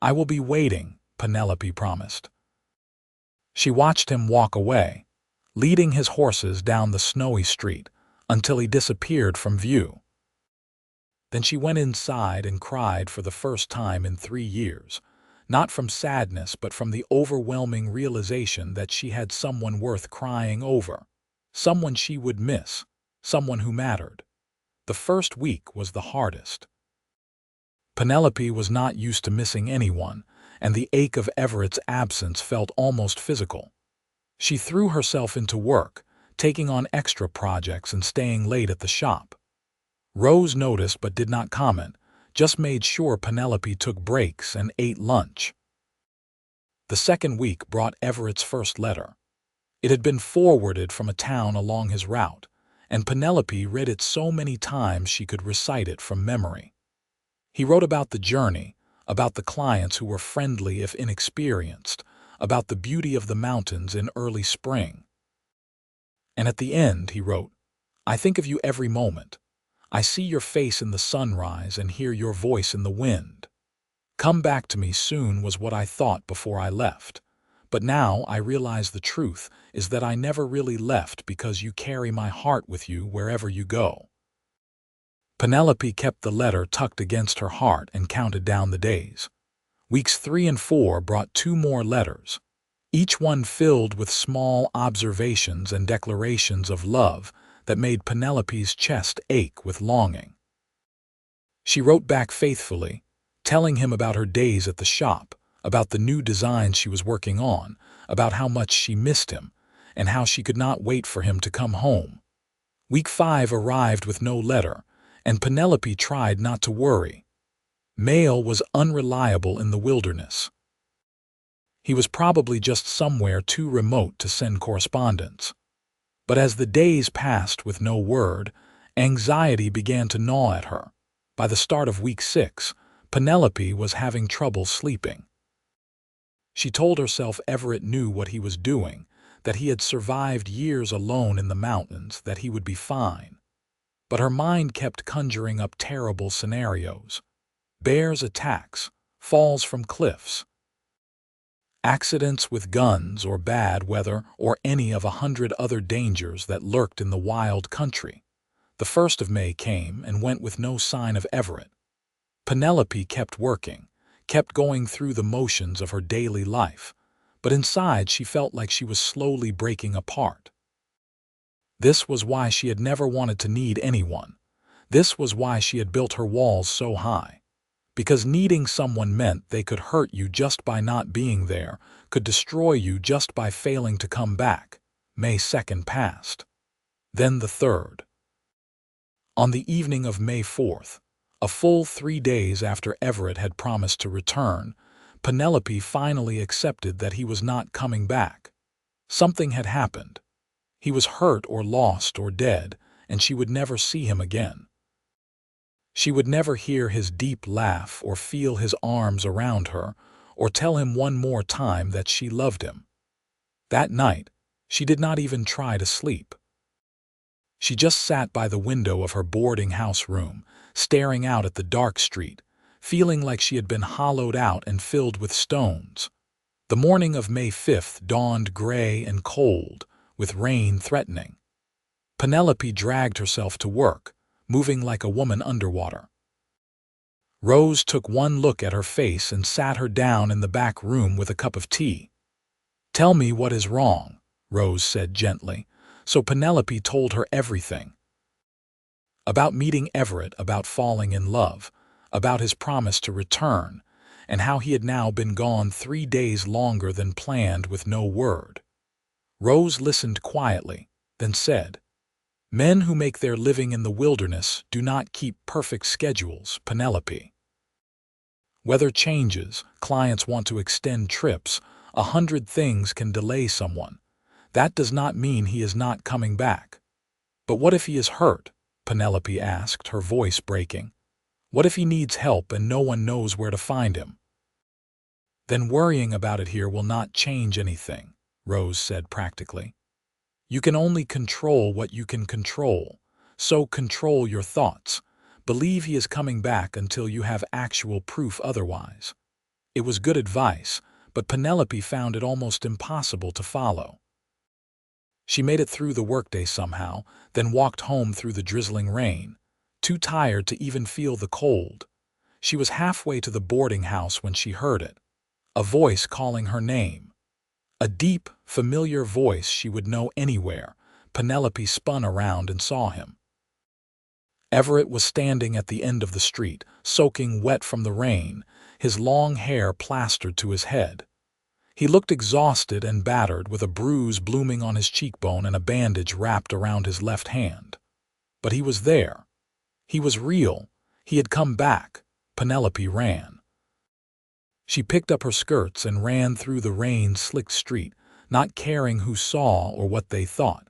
I will be waiting, Penelope promised. She watched him walk away, leading his horses down the snowy street until he disappeared from view. Then she went inside and cried for the first time in 3 years, not from sadness but from the overwhelming realization that she had someone worth crying over, someone she would miss, someone who mattered. The first week was the hardest. Penelope was not used to missing anyone, and the ache of Everett's absence felt almost physical. She threw herself into work, taking on extra projects and staying late at the shop. Rose noticed but did not comment, just made sure Penelope took breaks and ate lunch. The second week brought Everett's first letter. It had been forwarded from a town along his route, and Penelope read it so many times she could recite it from memory. He wrote about the journey, about the clients who were friendly if inexperienced, about the beauty of the mountains in early spring. And at the end he wrote, I think of you every moment. I see your face in the sunrise and hear your voice in the wind. Come back to me soon was what I thought before I left. But now I realize the truth is that I never really left because you carry my heart with you wherever you go. Penelope kept the letter tucked against her heart and counted down the days. Weeks 3 and 4 brought 2 more letters, each one filled with small observations and declarations of love that made Penelope's chest ache with longing. She wrote back faithfully, telling him about her days at the shop, about the new designs she was working on, about how much she missed him, and how she could not wait for him to come home. Week 5 arrived with no letter, and Penelope tried not to worry. Mail was unreliable in the wilderness. He was probably just somewhere too remote to send correspondence. But as the days passed with no word, anxiety began to gnaw at her. By the start of week 6, Penelope was having trouble sleeping. She told herself Everett knew what he was doing, that he had survived years alone in the mountains, that he would be fine. But her mind kept conjuring up terrible scenarios. Bears' attacks, falls from cliffs, accidents with guns or bad weather or any of 100 other dangers that lurked in the wild country. The 1st of May came and went with no sign of Everett. Penelope kept working, kept going through the motions of her daily life, but inside she felt like she was slowly breaking apart. This was why she had never wanted to need anyone. This was why she had built her walls so high. Because needing someone meant they could hurt you just by not being there, could destroy you just by failing to come back. May 2nd passed. Then the 3rd. On the evening of May 4th, a full 3 days after Everett had promised to return, Penelope finally accepted that he was not coming back. Something had happened. He was hurt or lost or dead, and she would never see him again. She would never hear his deep laugh or feel his arms around her or tell him one more time that she loved him. That night, she did not even try to sleep. She just sat by the window of her boarding house room, staring out at the dark street, feeling like she had been hollowed out and filled with stones. The morning of May 5th dawned gray and cold, with rain threatening. Penelope dragged herself to work, moving like a woman underwater. Rose took one look at her face and sat her down in the back room with a cup of tea. "Tell me what is wrong," Rose said gently, so Penelope told her everything. About meeting Everett, about falling in love, about his promise to return, and how he had now been gone 3 days longer than planned with no word. Rose listened quietly, then said, "Men who make their living in the wilderness do not keep perfect schedules, Penelope. Weather changes, clients want to extend trips, 100 things can delay someone. That does not mean he is not coming back. But what if he is hurt? Penelope asked, her voice breaking. What if he needs help and no one knows where to find him? Then worrying about it here will not change anything, Rose said practically. You can only control what you can control, so control your thoughts. Believe he is coming back until you have actual proof otherwise. It was good advice, but Penelope found it almost impossible to follow. She made it through the workday somehow, then walked home through the drizzling rain, too tired to even feel the cold. She was halfway to the boarding house when she heard it, a voice calling her name. A deep, familiar voice she would know anywhere. Penelope spun around and saw him. Everett was standing at the end of the street, soaking wet from the rain, his long hair plastered to his head. He looked exhausted and battered, with a bruise blooming on his cheekbone and a bandage wrapped around his left hand. But he was there. He was real. He had come back. Penelope ran. She picked up her skirts and ran through the rain-slicked street, not caring who saw or what they thought.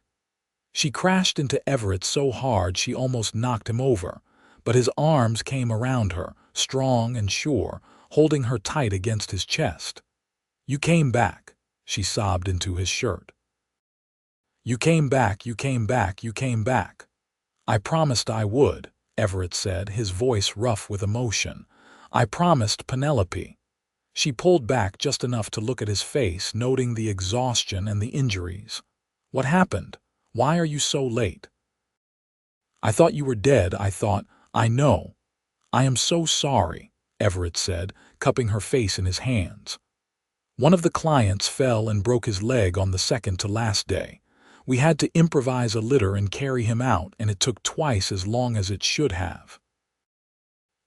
She crashed into Everett so hard she almost knocked him over, but his arms came around her, strong and sure, holding her tight against his chest. You came back, she sobbed into his shirt. You came back, you came back, you came back. I promised I would, Everett said, his voice rough with emotion. I promised Penelope. She pulled back just enough to look at his face, noting the exhaustion and the injuries. What happened? Why are you so late? I thought you were dead, I know. I am so sorry, Everett said, cupping her face in his hands. One of the clients fell and broke his leg on the second to last day. We had to improvise a litter and carry him out, and it took twice as long as it should have.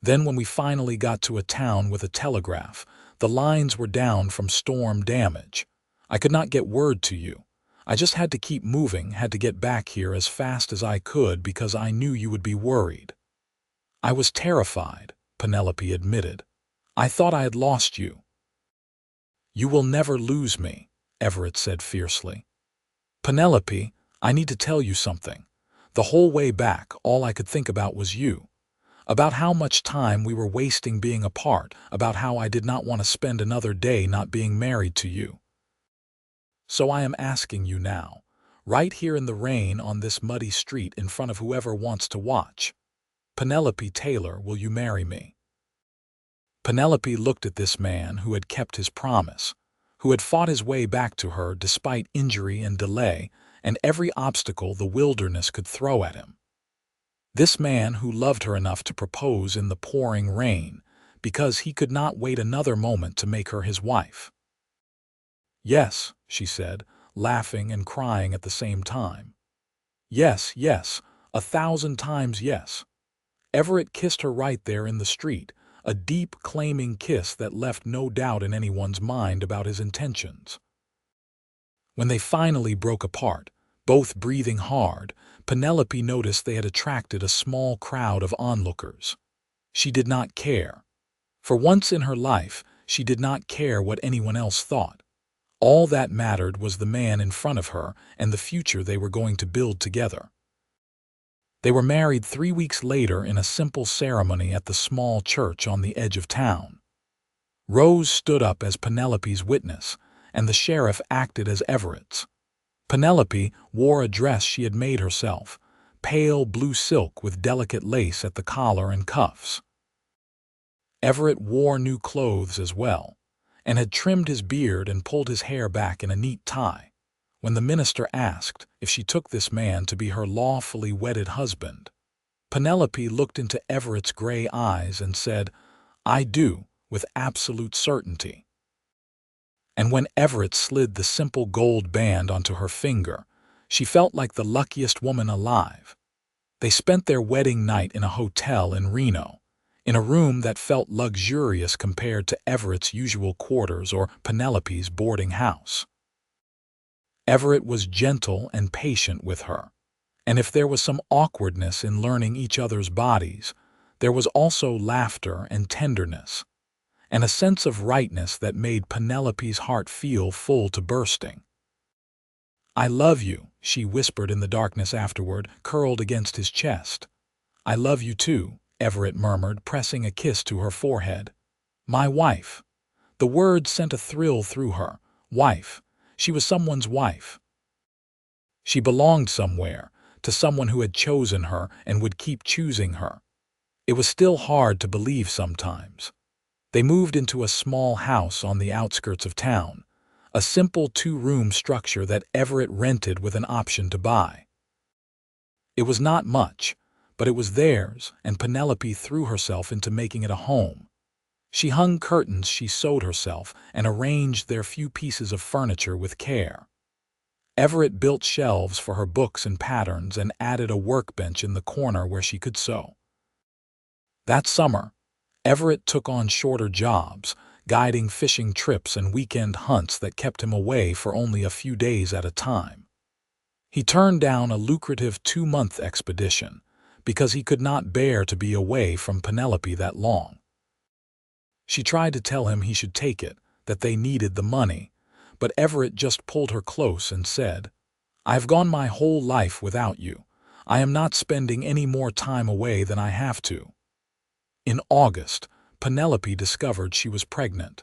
Then when we finally got to a town with a telegraph, the lines were down from storm damage. I could not get word to you. I just had to keep moving, had to get back here as fast as I could because I knew you would be worried. I was terrified, Penelope admitted. I thought I had lost you. You will never lose me, Everett said fiercely. Penelope, I need to tell you something. The whole way back, all I could think about was you. About how much time we were wasting being apart, about how I did not want to spend another day not being married to you. So I am asking you now, right here in the rain on this muddy street in front of whoever wants to watch. Penelope Taylor, will you marry me? Penelope looked at this man who had kept his promise, who had fought his way back to her despite injury and delay and every obstacle the wilderness could throw at him. This man who loved her enough to propose in the pouring rain because he could not wait another moment to make her his wife. Yes, she said, laughing and crying at the same time. Yes, yes, 1,000 times yes. Everett kissed her right there in the street, a deep, claiming kiss that left no doubt in anyone's mind about his intentions. When they finally broke apart, both breathing hard, Penelope noticed they had attracted a small crowd of onlookers. She did not care. For once in her life, she did not care what anyone else thought. All that mattered was the man in front of her and the future they were going to build together. They were married 3 weeks later in a simple ceremony at the small church on the edge of town. Rose stood up as Penelope's witness, and the sheriff acted as Everett's. Penelope wore a dress she had made herself, pale blue silk with delicate lace at the collar and cuffs. Everett wore new clothes as well, and had trimmed his beard and pulled his hair back in a neat tie. When the minister asked if she took this man to be her lawfully wedded husband, Penelope looked into Everett's gray eyes and said, I do, with absolute certainty. And when Everett slid the simple gold band onto her finger, she felt like the luckiest woman alive. They spent their wedding night in a hotel in Reno, in a room that felt luxurious compared to Everett's usual quarters or Penelope's boarding house. Everett was gentle and patient with her, and if there was some awkwardness in learning each other's bodies, there was also laughter and tenderness, and a sense of rightness that made Penelope's heart feel full to bursting. "I love you," she whispered in the darkness afterward, curled against his chest. "I love you too," Everett murmured, pressing a kiss to her forehead. "My wife." The word sent a thrill through her. Wife. She was someone's wife. She belonged somewhere, to someone who had chosen her and would keep choosing her. It was still hard to believe sometimes. They moved into a small house on the outskirts of town, a simple two-room structure that Everett rented with an option to buy. It was not much, but it was theirs, and Penelope threw herself into making it a home. She hung curtains she sewed herself and arranged their few pieces of furniture with care. Everett built shelves for her books and patterns and added a workbench in the corner where she could sew. That summer, Everett took on shorter jobs, guiding fishing trips and weekend hunts that kept him away for only a few days at a time. He turned down a lucrative 2-month expedition because he could not bear to be away from Penelope that long. She tried to tell him he should take it, that they needed the money, but Everett just pulled her close and said, "I've gone my whole life without you. I am not spending any more time away than I have to." In August, Penelope discovered she was pregnant.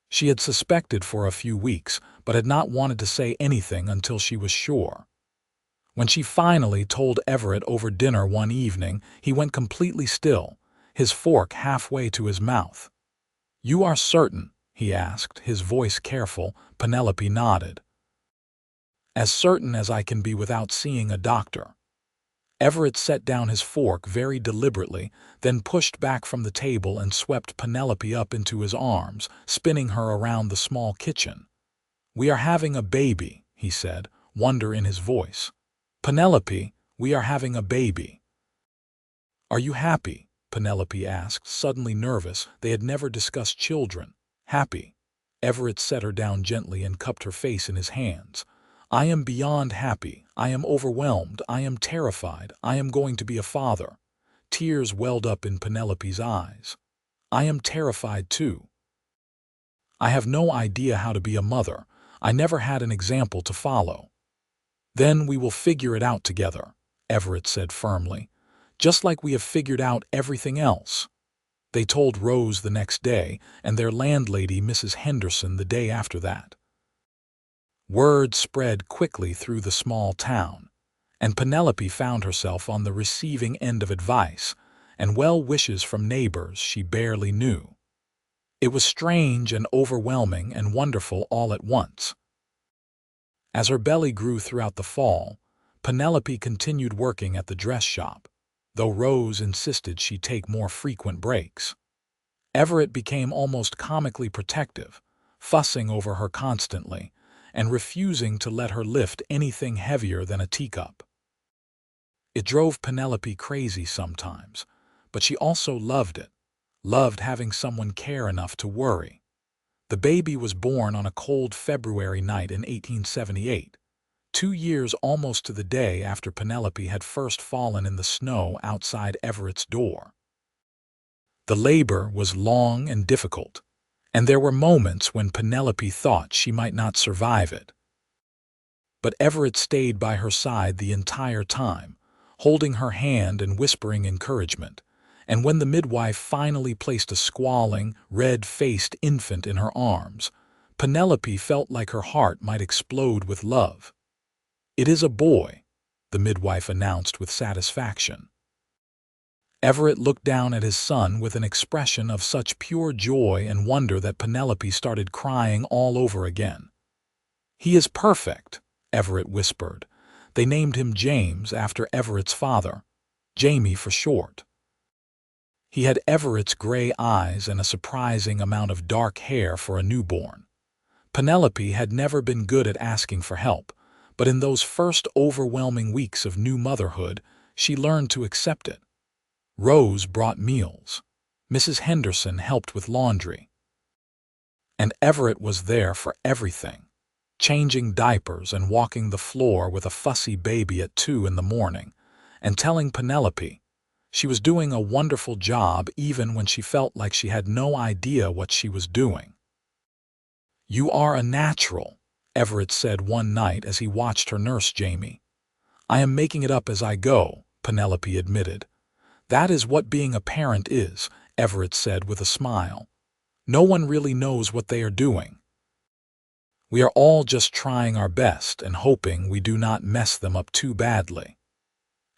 She had suspected for a few weeks, but had not wanted to say anything until she was sure. When she finally told Everett over dinner one evening, he went completely still, his fork halfway to his mouth. "You are certain?" he asked, his voice careful. Penelope nodded. "As certain as I can be without seeing a doctor." Everett set down his fork very deliberately, then pushed back from the table and swept Penelope up into his arms, spinning her around the small kitchen. "We are having a baby," he said, wonder in his voice. "Penelope, we are having a baby." "Are you happy?" Penelope asked, suddenly nervous. They had never discussed children. "Happy?" Everett set her down gently and cupped her face in his hands. "I am beyond happy. I am overwhelmed. I am terrified. I am going to be a father." Tears welled up in Penelope's eyes. "I am terrified too. I have no idea how to be a mother. I never had an example to follow." "Then we will figure it out together," Everett said firmly, "just like we have figured out everything else." They told Rose the next day, and their landlady, Mrs. Henderson, the day after that. Word spread quickly through the small town, and Penelope found herself on the receiving end of advice and well wishes from neighbors she barely knew. It was strange and overwhelming and wonderful all at once. As her belly grew throughout the fall, Penelope continued working at the dress shop, though Rose insisted she take more frequent breaks. Everett became almost comically protective, fussing over her constantly, and refusing to let her lift anything heavier than a teacup. It drove Penelope crazy sometimes, but she also loved it, loved having someone care enough to worry. The baby was born on a cold February night in 1878, 2 years almost to the day after Penelope had first fallen in the snow outside Everett's door. The labor was long and difficult, and there were moments when Penelope thought she might not survive it. But Everett stayed by her side the entire time, holding her hand and whispering encouragement, and when the midwife finally placed a squalling, red-faced infant in her arms, Penelope felt like her heart might explode with love. "It is a boy," the midwife announced with satisfaction. Everett looked down at his son with an expression of such pure joy and wonder that Penelope started crying all over again. "He is perfect," Everett whispered. They named him James after Everett's father, Jamie for short. He had Everett's gray eyes and a surprising amount of dark hair for a newborn. Penelope had never been good at asking for help, but in those first overwhelming weeks of new motherhood, she learned to accept it. Rose brought meals. Mrs. Henderson helped with laundry. And Everett was there for everything, changing diapers and walking the floor with a fussy baby at 2 in the morning, and telling Penelope she was doing a wonderful job even when she felt like she had no idea what she was doing. "You are a natural," Everett said one night as he watched her nurse Jamie. "I am making it up as I go," Penelope admitted. "That is what being a parent is," Everett said with a smile. "No one really knows what they are doing. We are all just trying our best and hoping we do not mess them up too badly."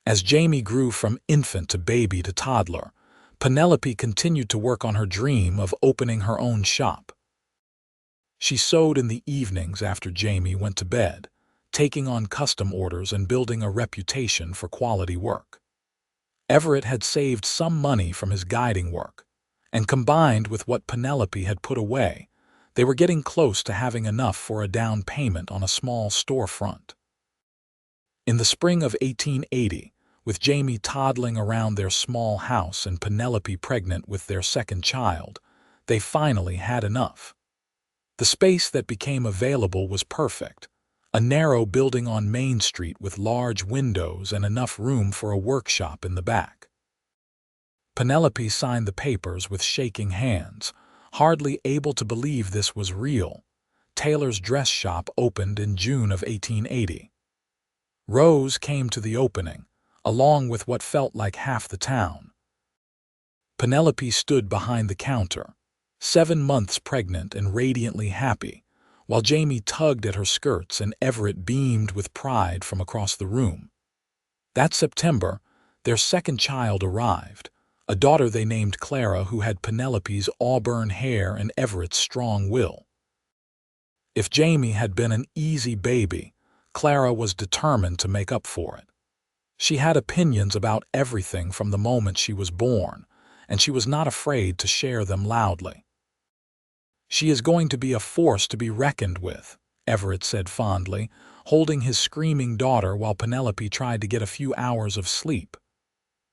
As Jamie grew from infant to baby to toddler, Penelope continued to work on her dream of opening her own shop. She sewed in the evenings after Jamie went to bed, taking on custom orders and building a reputation for quality work. Everett had saved some money from his guiding work, and combined with what Penelope had put away, they were getting close to having enough for a down payment on a small storefront. In the spring of 1880, with Jamie toddling around their small house and Penelope pregnant with their second child, they finally had enough. The space that became available was perfect, a narrow building on Main Street with large windows and enough room for a workshop in the back. Penelope signed the papers with shaking hands, hardly able to believe this was real. Taylor's dress shop opened in June of 1880. Rose came to the opening, along with what felt like half the town. Penelope stood behind the counter, 7 months pregnant and radiantly happy, while Jamie tugged at her skirts and Everett beamed with pride from across the room. That September, their second child arrived, a daughter they named Clara who had Penelope's auburn hair and Everett's strong will. If Jamie had been an easy baby, Clara was determined to make up for it. She had opinions about everything from the moment she was born, and she was not afraid to share them loudly. "She is going to be a force to be reckoned with," Everett said fondly, holding his screaming daughter while Penelope tried to get a few hours of sleep.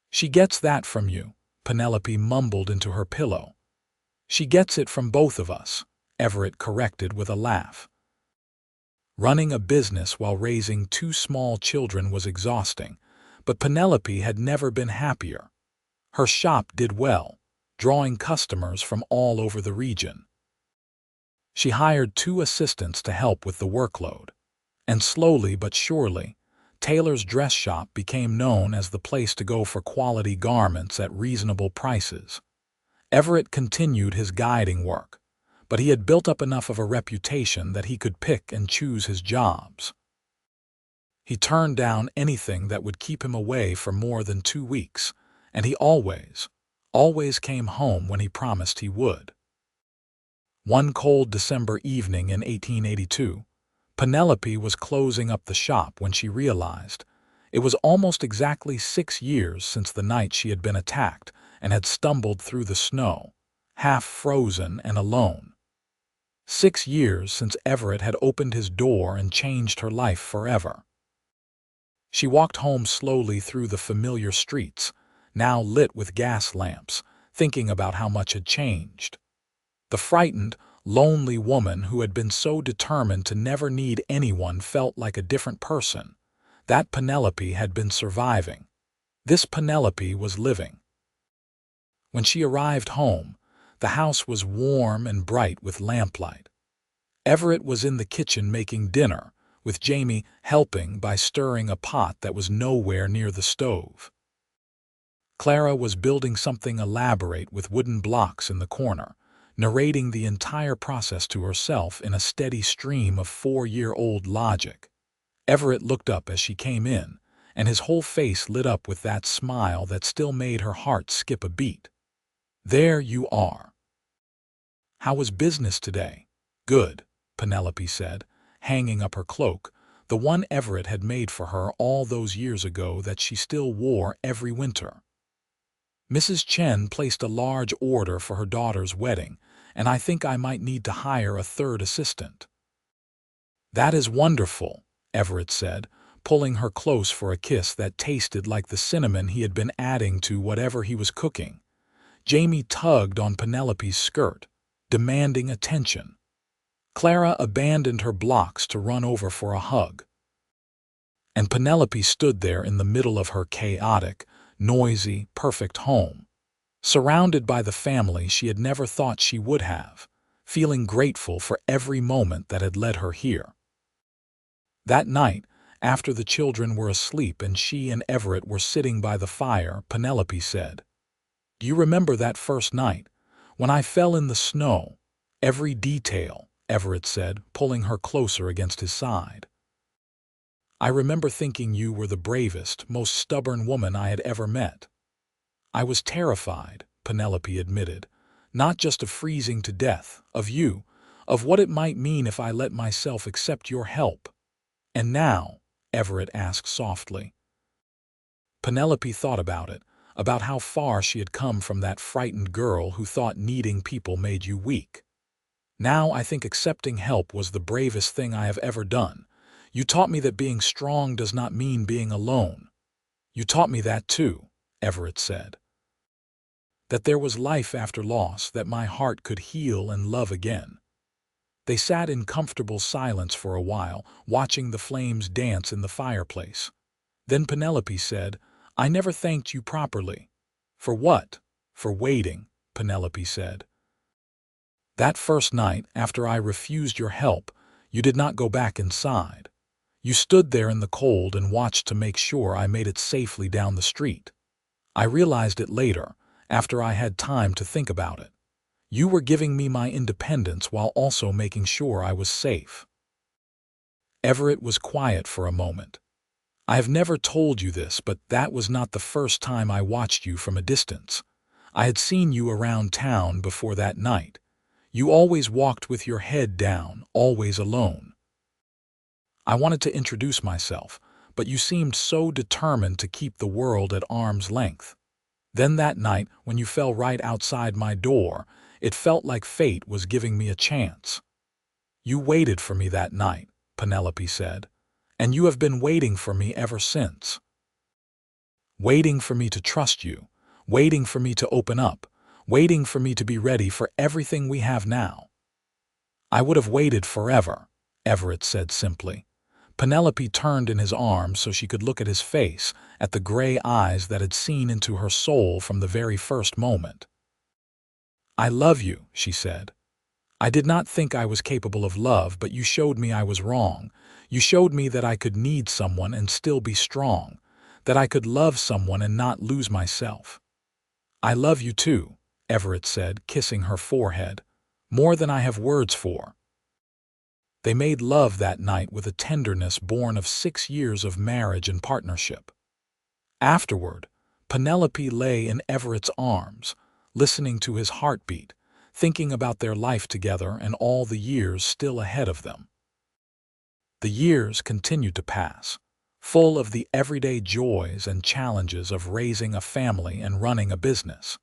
"She gets that from you," Penelope mumbled into her pillow. "She gets it from both of us," Everett corrected with a laugh. Running a business while raising 2 small children was exhausting, but Penelope had never been happier. Her shop did well, drawing customers from all over the region. She hired 2 assistants to help with the workload, and slowly but surely, Taylor's dress shop became known as the place to go for quality garments at reasonable prices. Everett continued his guiding work, but he had built up enough of a reputation that he could pick and choose his jobs. He turned down anything that would keep him away for more than 2 weeks, and he always came home when he promised he would. One cold December evening in 1882, Penelope was closing up the shop when she realized it was almost exactly 6 years since the night she had been attacked and had stumbled through the snow, half frozen and alone. 6 years since Everett had opened his door and changed her life forever. She walked home slowly through the familiar streets, now lit with gas lamps, thinking about how much had changed. The frightened, lonely woman who had been so determined to never need anyone felt like a different person. That Penelope had been surviving. This Penelope was living. When she arrived home, the house was warm and bright with lamplight. Everett was in the kitchen making dinner, with Jamie helping by stirring a pot that was nowhere near the stove. Clara was building something elaborate with wooden blocks in the corner, narrating the entire process to herself in a steady stream of 4-year-old logic. Everett looked up as she came in, and his whole face lit up with that smile that still made her heart skip a beat. "There you are." "How was business today?" "Good," Penelope said, hanging up her cloak, the one Everett had made for her all those years ago that she still wore every winter. "Mrs. Chen placed a large order for her daughter's wedding, and I think I might need to hire a 3rd assistant." "That is wonderful," Everett said, pulling her close for a kiss that tasted like the cinnamon he had been adding to whatever he was cooking. Jamie tugged on Penelope's skirt, demanding attention. Clara abandoned her blocks to run over for a hug. And Penelope stood there in the middle of her chaotic, noisy, perfect home, surrounded by the family she had never thought she would have, feeling grateful for every moment that had led her here. That night, after the children were asleep and she and Everett were sitting by the fire, Penelope said, "Do you remember that first night, when I fell in the snow? Every detail," Everett said, pulling her closer against his side. "I remember thinking you were the bravest, most stubborn woman I had ever met." "I was terrified," Penelope admitted, "not just of freezing to death, of you, of what it might mean if I let myself accept your help." "And now?" Everett asked softly. Penelope thought about it, about how far she had come from that frightened girl who thought needing people made you weak. "Now I think accepting help was the bravest thing I have ever done. You taught me that being strong does not mean being alone." "You taught me that too," Everett said. "That there was life after loss, that my heart could heal and love again." They sat in comfortable silence for a while, watching the flames dance in the fireplace. Then Penelope said, "I never thanked you properly." "For what?" "For waiting," Penelope said. "That first night, after I refused your help, you did not go back inside. You stood there in the cold and watched to make sure I made it safely down the street. I realized it later, after I had time to think about it. You were giving me my independence while also making sure I was safe." Everett was quiet for a moment. "I have never told you this, but that was not the first time I watched you from a distance. I had seen you around town before that night. You always walked with your head down, always alone. I wanted to introduce myself, but you seemed so determined to keep the world at arm's length. Then that night, when you fell right outside my door, it felt like fate was giving me a chance." "You waited for me that night," Penelope said, "and you have been waiting for me ever since. Waiting for me to trust you, waiting for me to open up, waiting for me to be ready for everything we have now." "I would have waited forever," Everett said simply. Penelope turned in his arms so she could look at his face, at the gray eyes that had seen into her soul from the very first moment. "I love you," she said. "I did not think I was capable of love, but you showed me I was wrong. You showed me that I could need someone and still be strong, that I could love someone and not lose myself." "I love you too," Everett said, kissing her forehead, "more than I have words for." They made love that night with a tenderness born of 6 years of marriage and partnership. Afterward, Penelope lay in Everett's arms, listening to his heartbeat, thinking about their life together and all the years still ahead of them. The years continued to pass, full of the everyday joys and challenges of raising a family and running a business.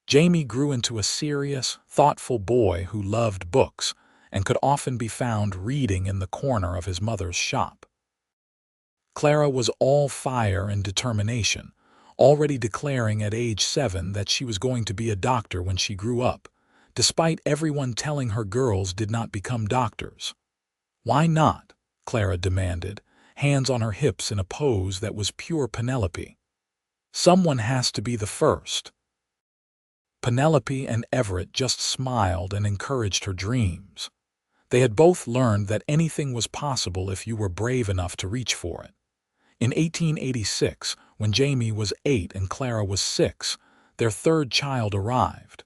Jamie grew into a serious, thoughtful boy who loved books and could often be found reading in the corner of his mother's shop. Clara was all fire and determination, already declaring at age 7 that she was going to be a doctor when she grew up, despite everyone telling her girls did not become doctors. "Why not?" Clara demanded, hands on her hips in a pose that was pure Penelope. "Someone has to be the first." Penelope and Everett just smiled and encouraged her dreams. They had both learned that anything was possible if you were brave enough to reach for it. In 1886, when Jamie was 8 and Clara was 6, their third child arrived.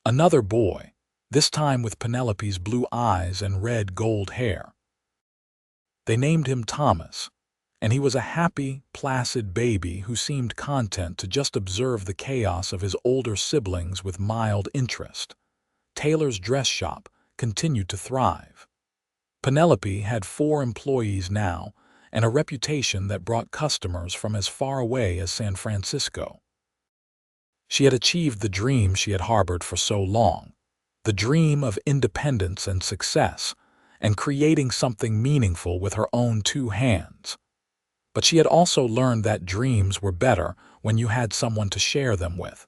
Another boy, this time with Penelope's blue eyes and red gold hair. They named him Thomas, and he was a happy, placid baby who seemed content to just observe the chaos of his older siblings with mild interest. Taylor's dress shop continued to thrive. Penelope had 4 employees now and a reputation that brought customers from as far away as San Francisco. She had achieved the dream she had harbored for so long, the dream of independence and success, and creating something meaningful with her own 2 hands. But she had also learned that dreams were better when you had someone to share them with.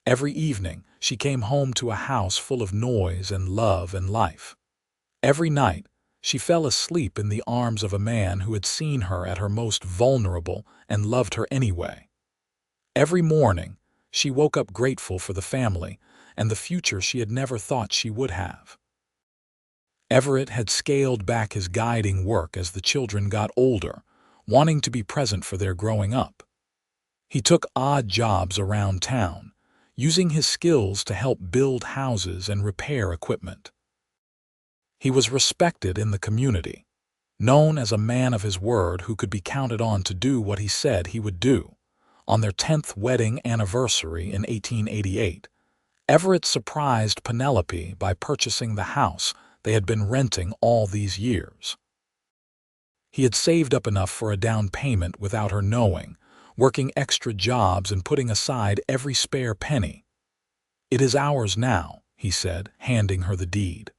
Every evening, she came home to a house full of noise and love and life. Every night, she fell asleep in the arms of a man who had seen her at her most vulnerable and loved her anyway. Every morning, she woke up grateful for the family and the future she had never thought she would have. Everett had scaled back his guiding work as the children got older, wanting to be present for their growing up. He took odd jobs around town, using his skills to help build houses and repair equipment. He was respected in the community, known as a man of his word who could be counted on to do what he said he would do. On their 10th wedding anniversary in 1888, Everett surprised Penelope by purchasing the house they had been renting all these years. He had saved up enough for a down payment without her knowing, working extra jobs and putting aside every spare penny. "It is ours now," he said, handing her the deed.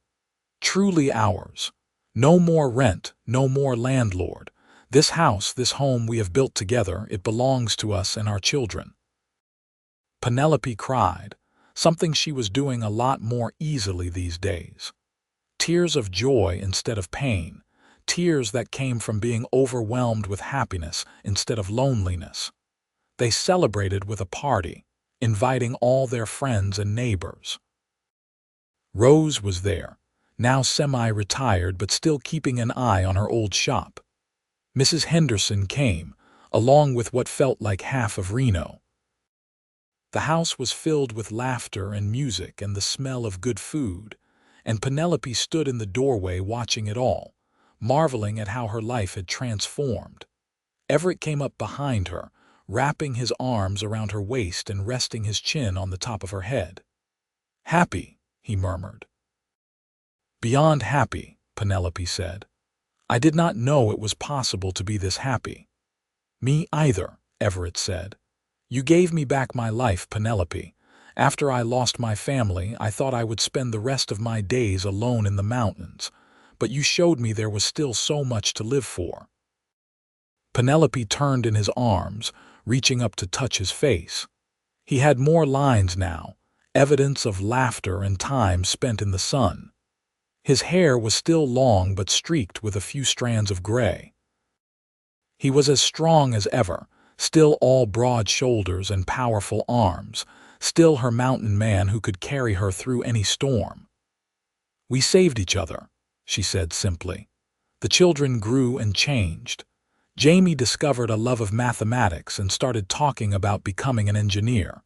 "Truly ours. No more rent, no more landlord. This house, this home we have built together, it belongs to us and our children." Penelope cried, something she was doing a lot more easily these days. Tears of joy instead of pain, tears that came from being overwhelmed with happiness instead of loneliness. They celebrated with a party, inviting all their friends and neighbors. Rose was there, now semi-retired but still keeping an eye on her old shop. Mrs. Henderson came, along with what felt like half of Reno. The house was filled with laughter and music and the smell of good food, and Penelope stood in the doorway watching it all, marveling at how her life had transformed. Everett came up behind her, wrapping his arms around her waist and resting his chin on the top of her head. "Happy," he murmured. "Beyond happy," Penelope said. "I did not know it was possible to be this happy." "Me either," Everett said. "You gave me back my life, Penelope. After I lost my family, I thought I would spend the rest of my days alone in the mountains, but you showed me there was still so much to live for." Penelope turned in his arms, reaching up to touch his face. He had more lines now, evidence of laughter and time spent in the sun. His hair was still long but streaked with a few strands of gray. He was as strong as ever, still all broad shoulders and powerful arms, still her mountain man who could carry her through any storm. "We saved each other," she said simply. "The children grew and changed. Jamie discovered a love of mathematics and started talking about becoming an engineer.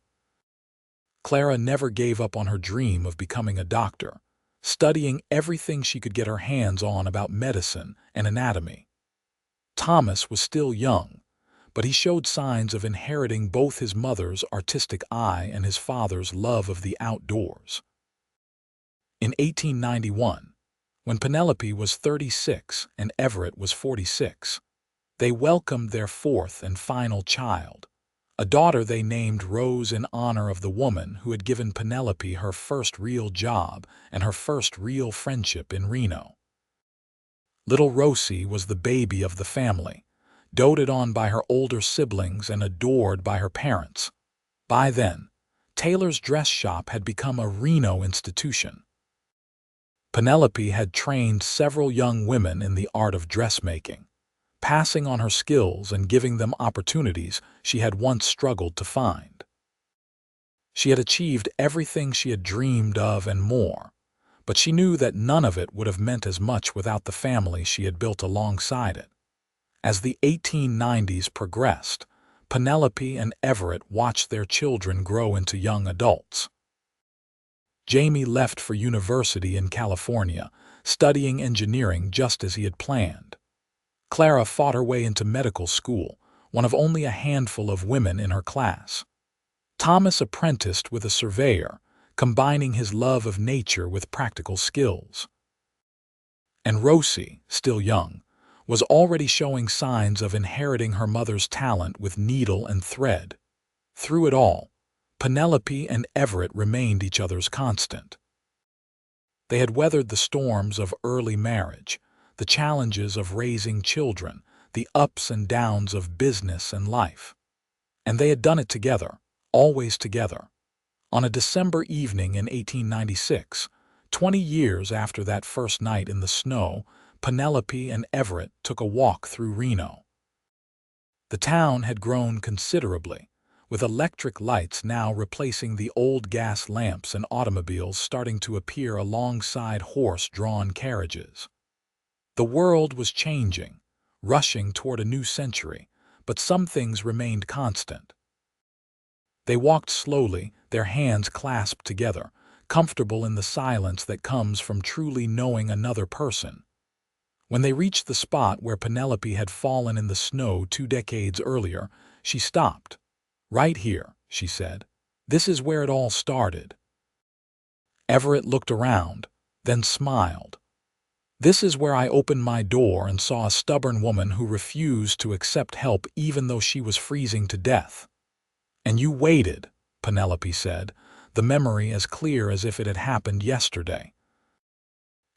Clara never gave up on her dream of becoming a doctor, studying everything she could get her hands on about medicine and anatomy. Thomas was still young, but he showed signs of inheriting both his mother's artistic eye and his father's love of the outdoors. In 1891, when Penelope was 36 and Everett was 46, they welcomed their fourth and final child, a daughter they named Rose in honor of the woman who had given Penelope her first real job and her first real friendship in Reno. Little Rosie was the baby of the family, doted on by her older siblings and adored by her parents. By then, Taylor's dress shop had become a Reno institution. Penelope had trained several young women in the art of dressmaking, passing on her skills and giving them opportunities she had once struggled to find. She had achieved everything she had dreamed of and more, but she knew that none of it would have meant as much without the family she had built alongside it. As the 1890s progressed, Penelope and Everett watched their children grow into young adults. Jamie left for university in California, studying engineering just as he had planned. Clara fought her way into medical school, one of only a handful of women in her class. Thomas apprenticed with a surveyor, combining his love of nature with practical skills. And Rosie, still young, was already showing signs of inheriting her mother's talent with needle and thread. Through it all, Penelope and Everett remained each other's constant. They had weathered the storms of early marriage, the challenges of raising children, the ups and downs of business and life. And they had done it together, always together. On a December evening in 1896, 20 years after that first night in the snow, Penelope and Everett took a walk through Reno. The town had grown considerably, with electric lights now replacing the old gas lamps and automobiles starting to appear alongside horse-drawn carriages. The world was changing, rushing toward a new century, but some things remained constant. They walked slowly, their hands clasped together, comfortable in the silence that comes from truly knowing another person. When they reached the spot where Penelope had fallen in the snow 2 decades earlier, she stopped. "Right here," she said. "This is where it all started." Everett looked around, then smiled. "This is where I opened my door and saw a stubborn woman who refused to accept help even though she was freezing to death." "And you waited," Penelope said, the memory as clear as if it had happened yesterday.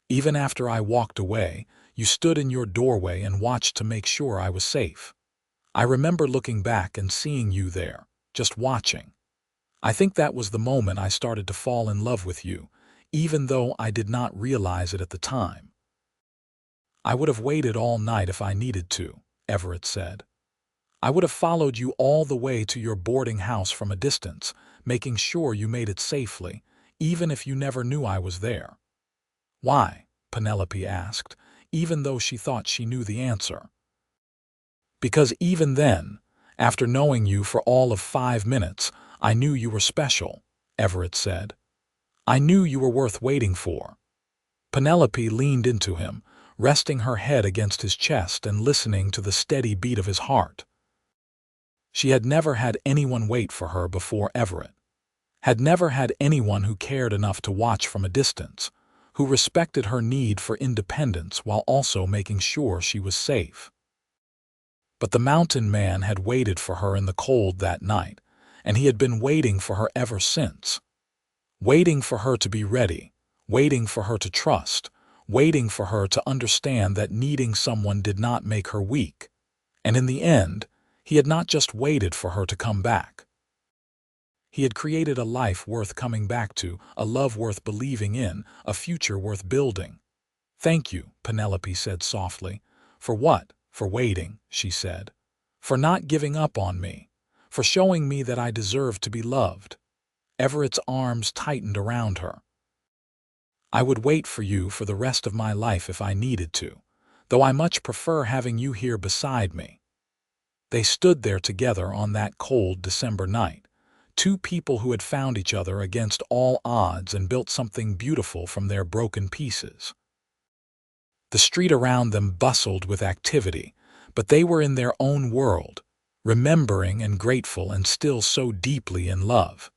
"Even after I walked away, you stood in your doorway and watched to make sure I was safe. I remember looking back and seeing you there, just watching. I think that was the moment I started to fall in love with you, even though I did not realize it at the time." "I would have waited all night if I needed to," Everett said. "I would have followed you all the way to your boarding house from a distance, making sure you made it safely, even if you never knew I was there." "Why?" Penelope asked, even though she thought she knew the answer. "Because even then, after knowing you for all of 5 minutes, I knew you were special," Everett said. "I knew you were worth waiting for." Penelope leaned into him, resting her head against his chest and listening to the steady beat of his heart. She had never had anyone wait for her before Everett. Had never had anyone who cared enough to watch from a distance, who respected her need for independence while also making sure she was safe. But the mountain man had waited for her in the cold that night, and he had been waiting for her ever since. Waiting for her to be ready, waiting for her to trust, waiting for her to understand that needing someone did not make her weak. And in the end, he had not just waited for her to come back. He had created a life worth coming back to, a love worth believing in, a future worth building. "Thank you," Penelope said softly. "For what?" "For waiting," she said. "For not giving up on me. For showing me that I deserved to be loved." Everett's arms tightened around her. "I would wait for you for the rest of my life if I needed to, though I much prefer having you here beside me." They stood there together on that cold December night, two people who had found each other against all odds and built something beautiful from their broken pieces. The street around them bustled with activity, but they were in their own world, remembering and grateful and still so deeply in love.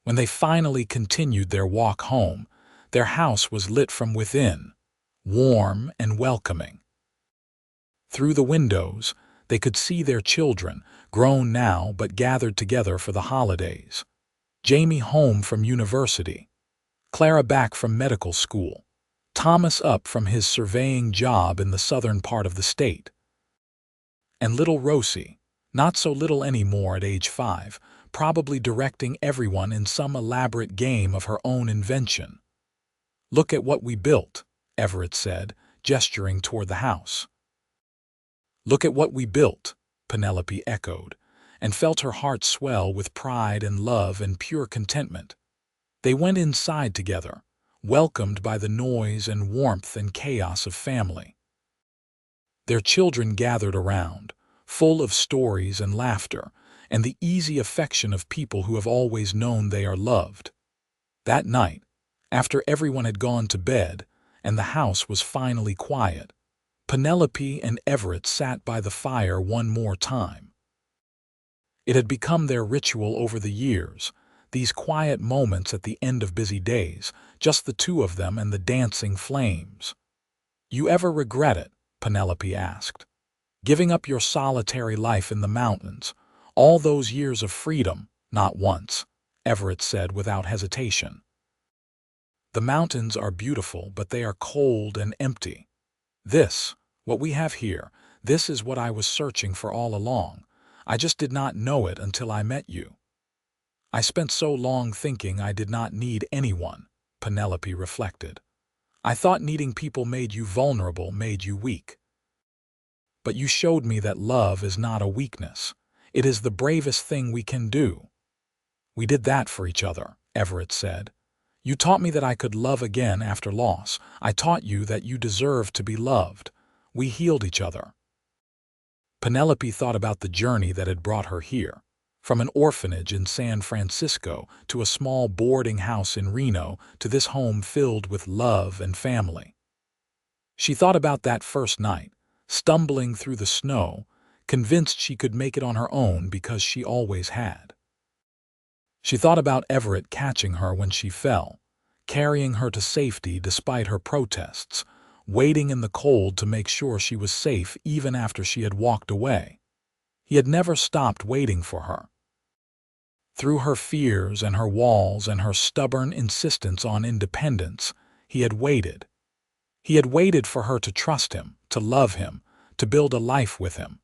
When they finally continued their walk home, their house was lit from within, warm and welcoming. Through the windows, they could see their children, grown now but gathered together for the holidays. Jamie home from university, Clara back from medical school, Thomas up from his surveying job in the southern part of the state. And little Rosie, not so little anymore at age 5, probably directing everyone in some elaborate game of her own invention. "Look at what we built," Everett said, gesturing toward the house. "Look at what we built," Penelope echoed, and felt her heart swell with pride and love and pure contentment. They went inside together, welcomed by the noise and warmth and chaos of family. Their children gathered around, full of stories and laughter, and the easy affection of people who have always known they are loved. That night, after everyone had gone to bed and the house was finally quiet, Penelope and Everett sat by the fire one more time. It had become their ritual over the years, these quiet moments at the end of busy days, just the two of them and the dancing flames. "You ever regret it?" Penelope asked. "Giving up your solitary life in the mountains, all those years of freedom?" "Not once," Everett said without hesitation. "The mountains are beautiful, but they are cold and empty. What we have here, this is what I was searching for all along. I just did not know it until I met you." "I spent so long thinking I did not need anyone," Penelope reflected. "I thought needing people made you vulnerable, made you weak. But you showed me that love is not a weakness. It is the bravest thing we can do." "We did that for each other," Everett said. "You taught me that I could love again after loss. I taught you that you deserved to be loved. We healed each other." Penelope thought about the journey that had brought her here. From an orphanage in San Francisco to a small boarding house in Reno to this home filled with love and family. She thought about that first night, stumbling through the snow, convinced she could make it on her own because she always had. She thought about Everett catching her when she fell, carrying her to safety despite her protests, waiting in the cold to make sure she was safe even after she had walked away. He had never stopped waiting for her. Through her fears and her walls and her stubborn insistence on independence, he had waited. He had waited for her to trust him, to love him, to build a life with him.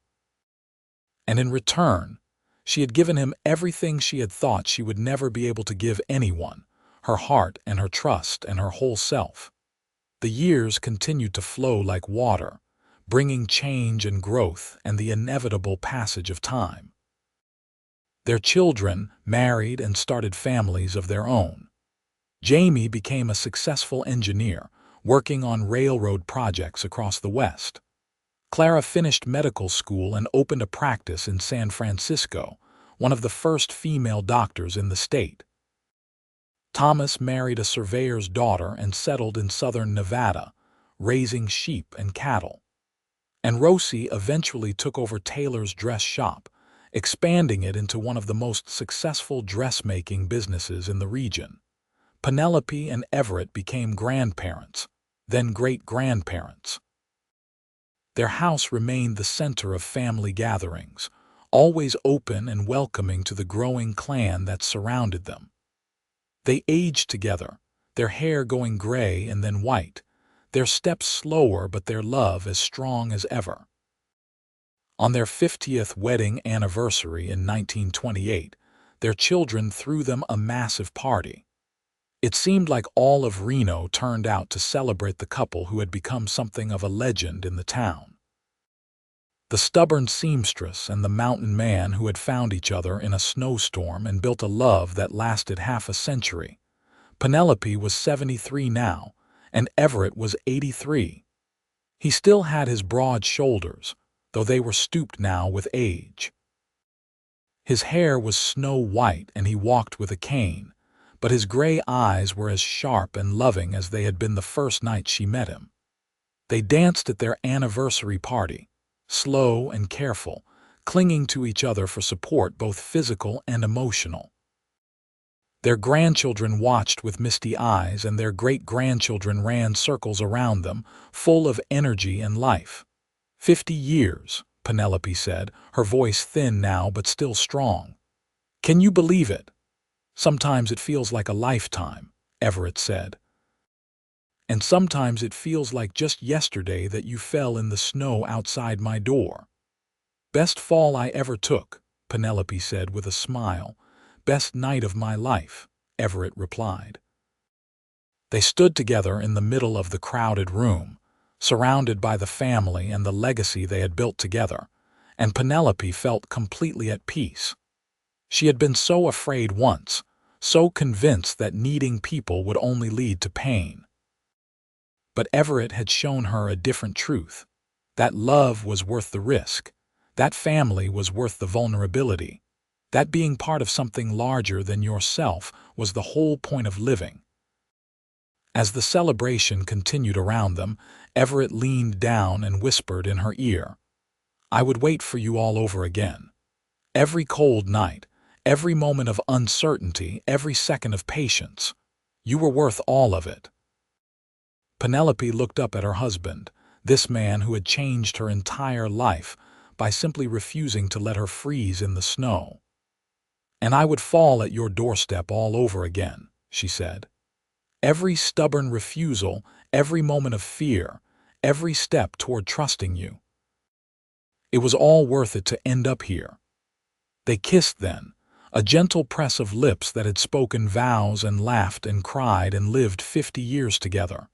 And in return, she had given him everything she had thought she would never be able to give anyone, her heart and her trust and her whole self. The years continued to flow like water, bringing change and growth and the inevitable passage of time. Their children married and started families of their own. Jamie became a successful engineer, working on railroad projects across the West. Clara finished medical school and opened a practice in San Francisco, one of the first female doctors in the state. Thomas married a surveyor's daughter and settled in southern Nevada, raising sheep and cattle. And Rosie eventually took over Taylor's dress shop, expanding it into one of the most successful dressmaking businesses in the region. Penelope and Everett became grandparents, then great-grandparents. Their house remained the center of family gatherings, always open and welcoming to the growing clan that surrounded them. They aged together, their hair going gray and then white, their steps slower but their love as strong as ever. On their 50th wedding anniversary in 1928, their children threw them a massive party. It seemed like all of Reno turned out to celebrate the couple who had become something of a legend in the town. The stubborn seamstress and the mountain man who had found each other in a snowstorm and built a love that lasted half a century. Penelope was 73 now, and Everett was 83. He still had his broad shoulders, though they were stooped now with age. His hair was snow white and he walked with a cane, but his gray eyes were as sharp and loving as they had been the first night she met him. They danced at their anniversary party, slow and careful, clinging to each other for support both physical and emotional. Their grandchildren watched with misty eyes and their great-grandchildren ran circles around them, full of energy and life. 50 years, Penelope said, her voice thin now but still strong. "Can you believe it?" "Sometimes it feels like a lifetime," Everett said. "And sometimes it feels like just yesterday that you fell in the snow outside my door." "Best fall I ever took," Penelope said with a smile. "Best night of my life," Everett replied. They stood together in the middle of the crowded room, surrounded by the family and the legacy they had built together, and Penelope felt completely at peace. She had been so afraid once, so convinced that needing people would only lead to pain. But Everett had shown her a different truth. That love was worth the risk. That family was worth the vulnerability. That being part of something larger than yourself was the whole point of living. As the celebration continued around them, Everett leaned down and whispered in her ear, "I would wait for you all over again. Every cold night, every moment of uncertainty, every second of patience. You were worth all of it." Penelope looked up at her husband, this man who had changed her entire life by simply refusing to let her freeze in the snow. "And I would fall at your doorstep all over again," she said. "Every stubborn refusal, every moment of fear, every step toward trusting you. It was all worth it to end up here." They kissed then, a gentle press of lips that had spoken vows and laughed and cried and lived 50 years together.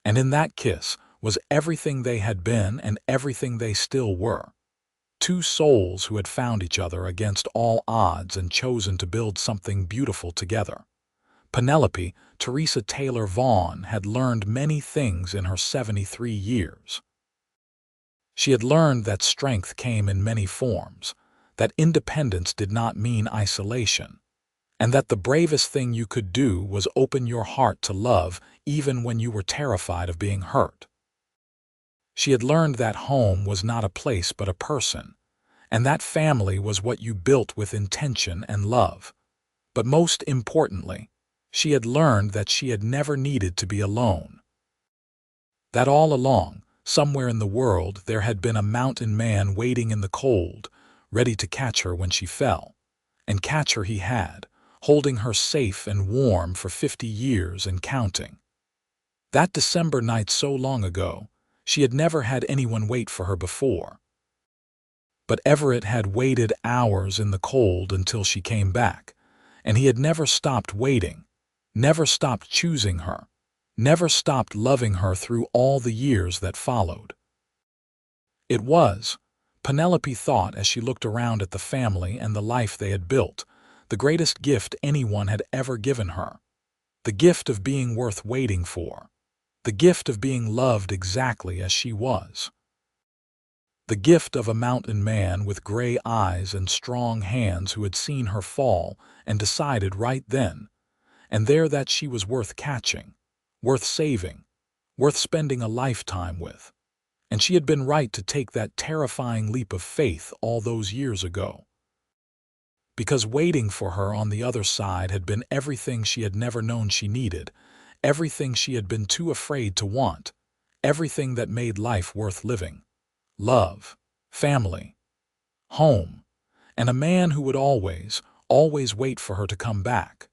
And in that kiss was everything they had been and everything they still were. Two souls who had found each other against all odds and chosen to build something beautiful together. Penelope Taylor Vaughn had learned many things in her 73 years. She had learned that strength came in many forms, that independence did not mean isolation, and that the bravest thing you could do was open your heart to love even when you were terrified of being hurt. She had learned that home was not a place but a person, and that family was what you built with intention and love. But most importantly, she had learned that she had never needed to be alone. That all along, somewhere in the world, there had been a mountain man waiting in the cold, ready to catch her when she fell. And catch her he had, holding her safe and warm for 50 years and counting. That December night so long ago, she had never had anyone wait for her before. But Everett had waited hours in the cold until she came back, and he had never stopped waiting, never stopped choosing her, never stopped loving her through all the years that followed. It was, Penelope thought as she looked around at the family and the life they had built, the greatest gift anyone had ever given her. The gift of being worth waiting for. The gift of being loved exactly as she was. The gift of a mountain man with gray eyes and strong hands who had seen her fall and decided right then and there that she was worth catching, worth saving, worth spending a lifetime with. And she had been right to take that terrifying leap of faith all those years ago. Because waiting for her on the other side had been everything she had never known she needed, everything she had been too afraid to want, everything that made life worth living. Love, family, home, and a man who would always, always wait for her to come back.